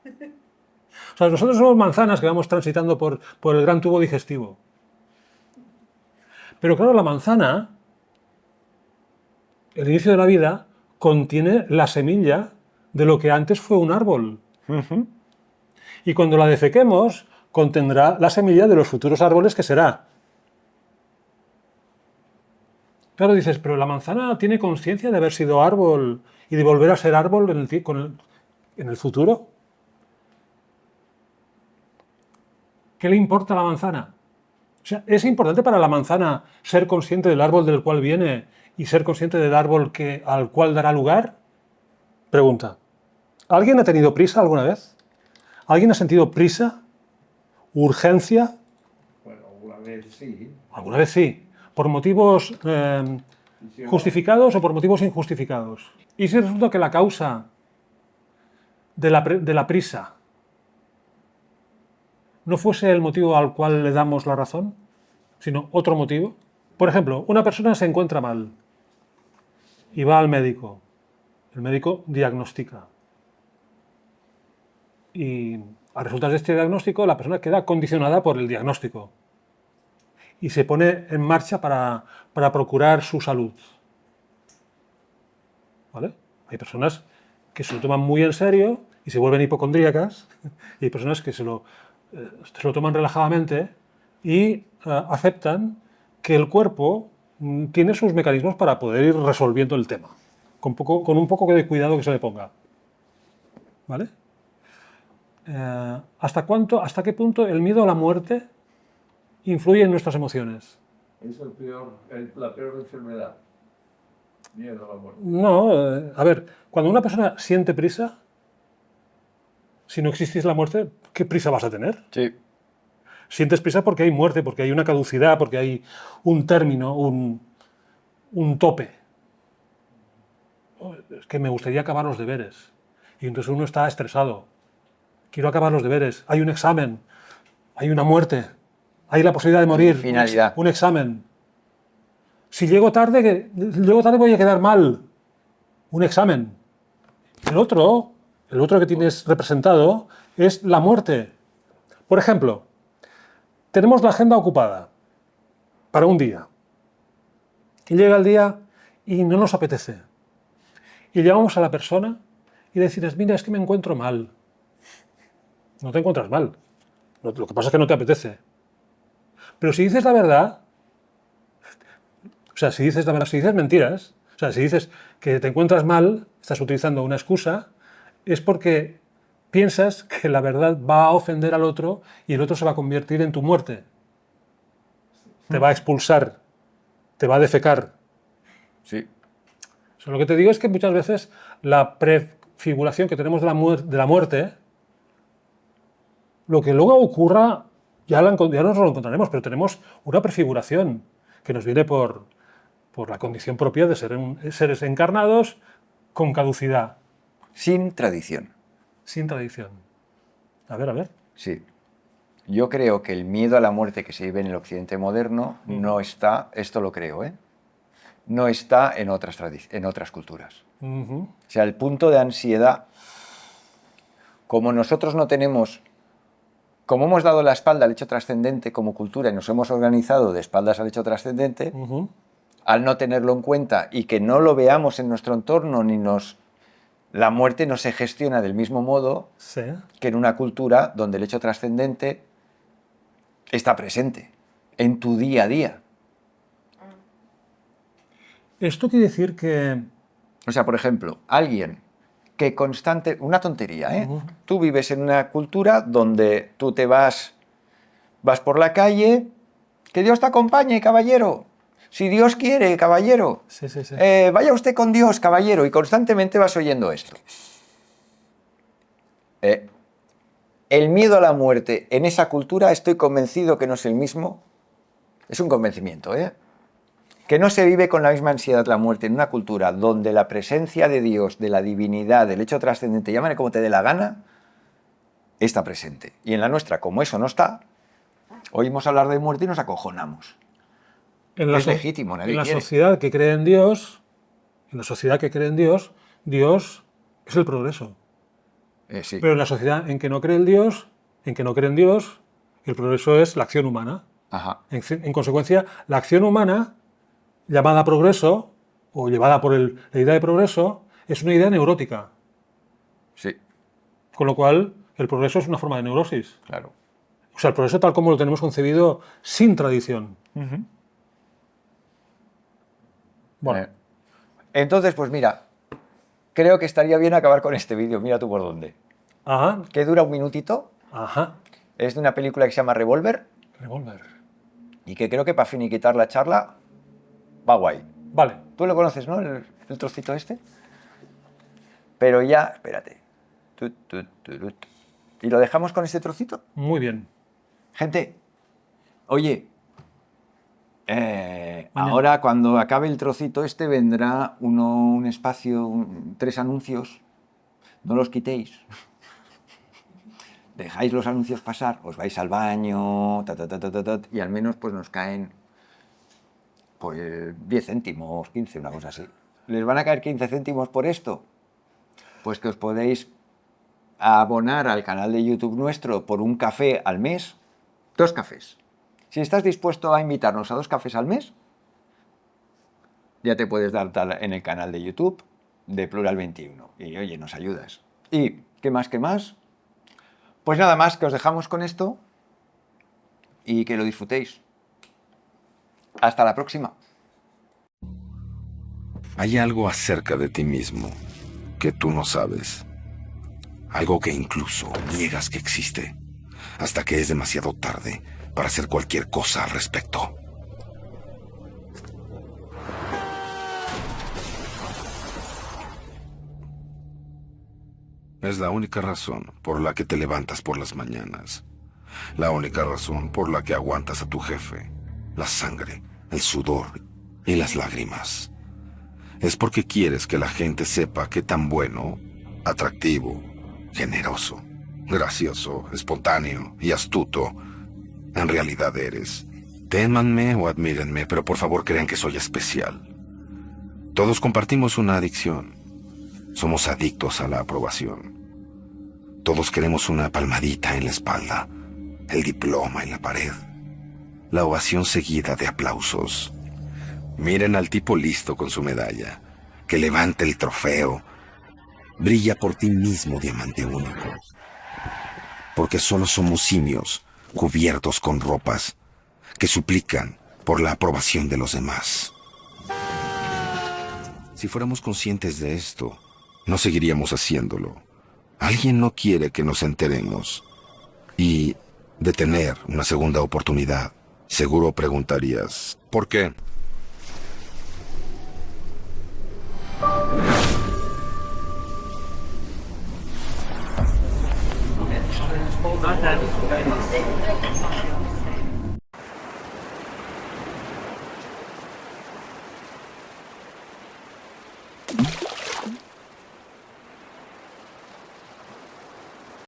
O sea, nosotros somos manzanas que vamos transitando por el gran tubo digestivo. Pero claro, la manzana, el inicio de la vida, contiene la semilla de lo que antes fue un árbol. Y cuando la defequemos, contendrá la semilla de los futuros árboles que será. Claro, dices, pero la manzana tiene conciencia de haber sido árbol y de volver a ser árbol en el futuro. ¿Qué le importa a la manzana? O sea, ¿es importante para la manzana ser consciente del árbol del cual viene y ser consciente del árbol al cual dará lugar? Pregunta. ¿Alguien ha tenido prisa alguna vez? ¿Alguien ha sentido prisa? ¿Urgencia? Bueno, alguna vez sí. Alguna vez sí. ¿Por motivos justificados o por motivos injustificados? ¿Y si resulta que la causa de la prisa no fuese el motivo al cual le damos la razón, sino otro motivo? Por ejemplo, una persona se encuentra mal y va al médico. El médico diagnostica. Y a resultas de este diagnóstico, la persona queda condicionada por el diagnóstico y se pone en marcha para procurar su salud. ¿Vale? Hay personas que se lo toman muy en serio y se vuelven hipocondríacas, y hay personas que se lo toman relajadamente y aceptan que el cuerpo tiene sus mecanismos para poder ir resolviendo el tema, con un poco de cuidado que se le ponga. ¿Vale? ¿Hasta qué punto el miedo a la muerte influye en nuestras emociones? Es la peor enfermedad. Miedo a la muerte. No, a ver, cuando una persona siente prisa, si no existiese la muerte, ¿qué prisa vas a tener? Sí. Sientes prisa porque hay muerte, porque hay una caducidad, porque hay un término, un tope. Es que me gustaría acabar los deberes. Y entonces uno está estresado. Quiero acabar los deberes. Hay un examen. Hay una muerte. Hay la posibilidad de morir. Finalidad. Un examen. Si llego tarde voy a quedar mal. Un examen. El otro que tienes representado es la muerte. Por ejemplo, tenemos la agenda ocupada para un día. Y llega el día y no nos apetece. Y llamamos a la persona y le decimos, mira, es que me encuentro mal. No te encuentras mal. Lo que pasa es que no te apetece. Pero si dices la verdad, o sea, si dices mentiras, o sea, si dices que te encuentras mal, estás utilizando una excusa, es porque piensas que la verdad va a ofender al otro y el otro se va a convertir en tu muerte. Te va a expulsar, te va a defecar. Sí. O sea, lo que te digo es que muchas veces la prefiguración que tenemos de la muerte, lo que luego ocurra, ya nos lo encontraremos, pero tenemos una prefiguración que nos viene por la condición propia de ser seres encarnados con caducidad. Sin tradición. Sin tradición. A ver. Sí. Yo creo que el miedo a la muerte que se vive en el occidente moderno no está, esto lo creo, no está en otras culturas. O sea, el punto de ansiedad, como nosotros no tenemos, como hemos dado la espalda al hecho trascendente como cultura y nos hemos organizado de espaldas al hecho trascendente, al no tenerlo en cuenta y que no lo veamos en nuestro entorno, la muerte no se gestiona del mismo modo que en una cultura donde el hecho trascendente está presente en tu día a día. Esto quiere decir que O sea, por ejemplo, alguien que una tontería, ¿eh? Tú vives en una cultura donde tú te vas por la calle, que Dios te acompañe, caballero. Si Dios quiere, caballero. Sí. Vaya usted con Dios, caballero. Y constantemente vas oyendo esto. El miedo a la muerte en esa cultura, estoy convencido que no es el mismo. Es un convencimiento, ¿eh? Que no se vive con la misma ansiedad la muerte en una cultura donde la presencia de Dios, de la divinidad, del hecho trascendente, llámale como te dé la gana, está presente. Y en la nuestra, como eso no está, oímos hablar de muerte y nos acojonamos. Es legítimo, nadie quiere. En la sociedad que cree en Dios, Dios es el progreso. Sí. Pero en la sociedad en que no cree en Dios, el progreso es la acción humana. Ajá. En consecuencia, la acción humana, llamada progreso, o llevada por la idea de progreso, es una idea neurótica. Sí. Con lo cual, el progreso es una forma de neurosis. Claro. O sea, el progreso tal como lo tenemos concebido sin tradición. Bueno. Entonces, pues mira, creo que estaría bien acabar con este vídeo. Mira tú por dónde. Ajá. Que dura un minutito. Ajá. Es de una película que se llama Revolver. Y que creo que para finiquitar la charla va guay. Vale. Tú lo conoces, ¿no? El trocito este. Pero ya, espérate. ¿Y lo dejamos con este trocito? Muy bien. Gente, oye, ahora cuando acabe el trocito este vendrá un espacio, 3 anuncios. No los quitéis. Dejáis los anuncios pasar, os vais al baño, y al menos pues nos caen pues 10 céntimos, 15, una cosa así. ¿Les van a caer 15 céntimos por esto? Pues que os podéis abonar al canal de YouTube nuestro por un café al mes, 2 cafés. Si estás dispuesto a invitarnos a 2 cafés al mes, ya te puedes dar tal en el canal de YouTube de Plural 21. Y oye, nos ayudas. ¿Y qué más? Pues nada más, que os dejamos con esto y que lo disfrutéis. Hasta la próxima. Hay algo acerca de ti mismo que tú no sabes. Algo que incluso niegas que existe, hasta que es demasiado tarde para hacer cualquier cosa al respecto. Es la única razón por la que te levantas por las mañanas. La única razón por la que aguantas a tu jefe. La sangre, el sudor y las lágrimas. Es porque quieres que la gente sepa qué tan bueno, atractivo, generoso, gracioso, espontáneo y astuto en realidad eres. Témanme o admírenme, pero por favor crean que soy especial. Todos compartimos una adicción. Somos adictos a la aprobación. Todos queremos una palmadita en la espalda, el diploma en la pared, la ovación seguida de aplausos. Miren al tipo listo con su medalla, que levanta el trofeo. Brilla por ti mismo, diamante único. Porque solo somos simios cubiertos con ropas que suplican por la aprobación de los demás. Si fuéramos conscientes de esto, no seguiríamos haciéndolo. Alguien no quiere que nos enteremos. Y de tener una segunda oportunidad, seguro preguntarías, ¿por qué?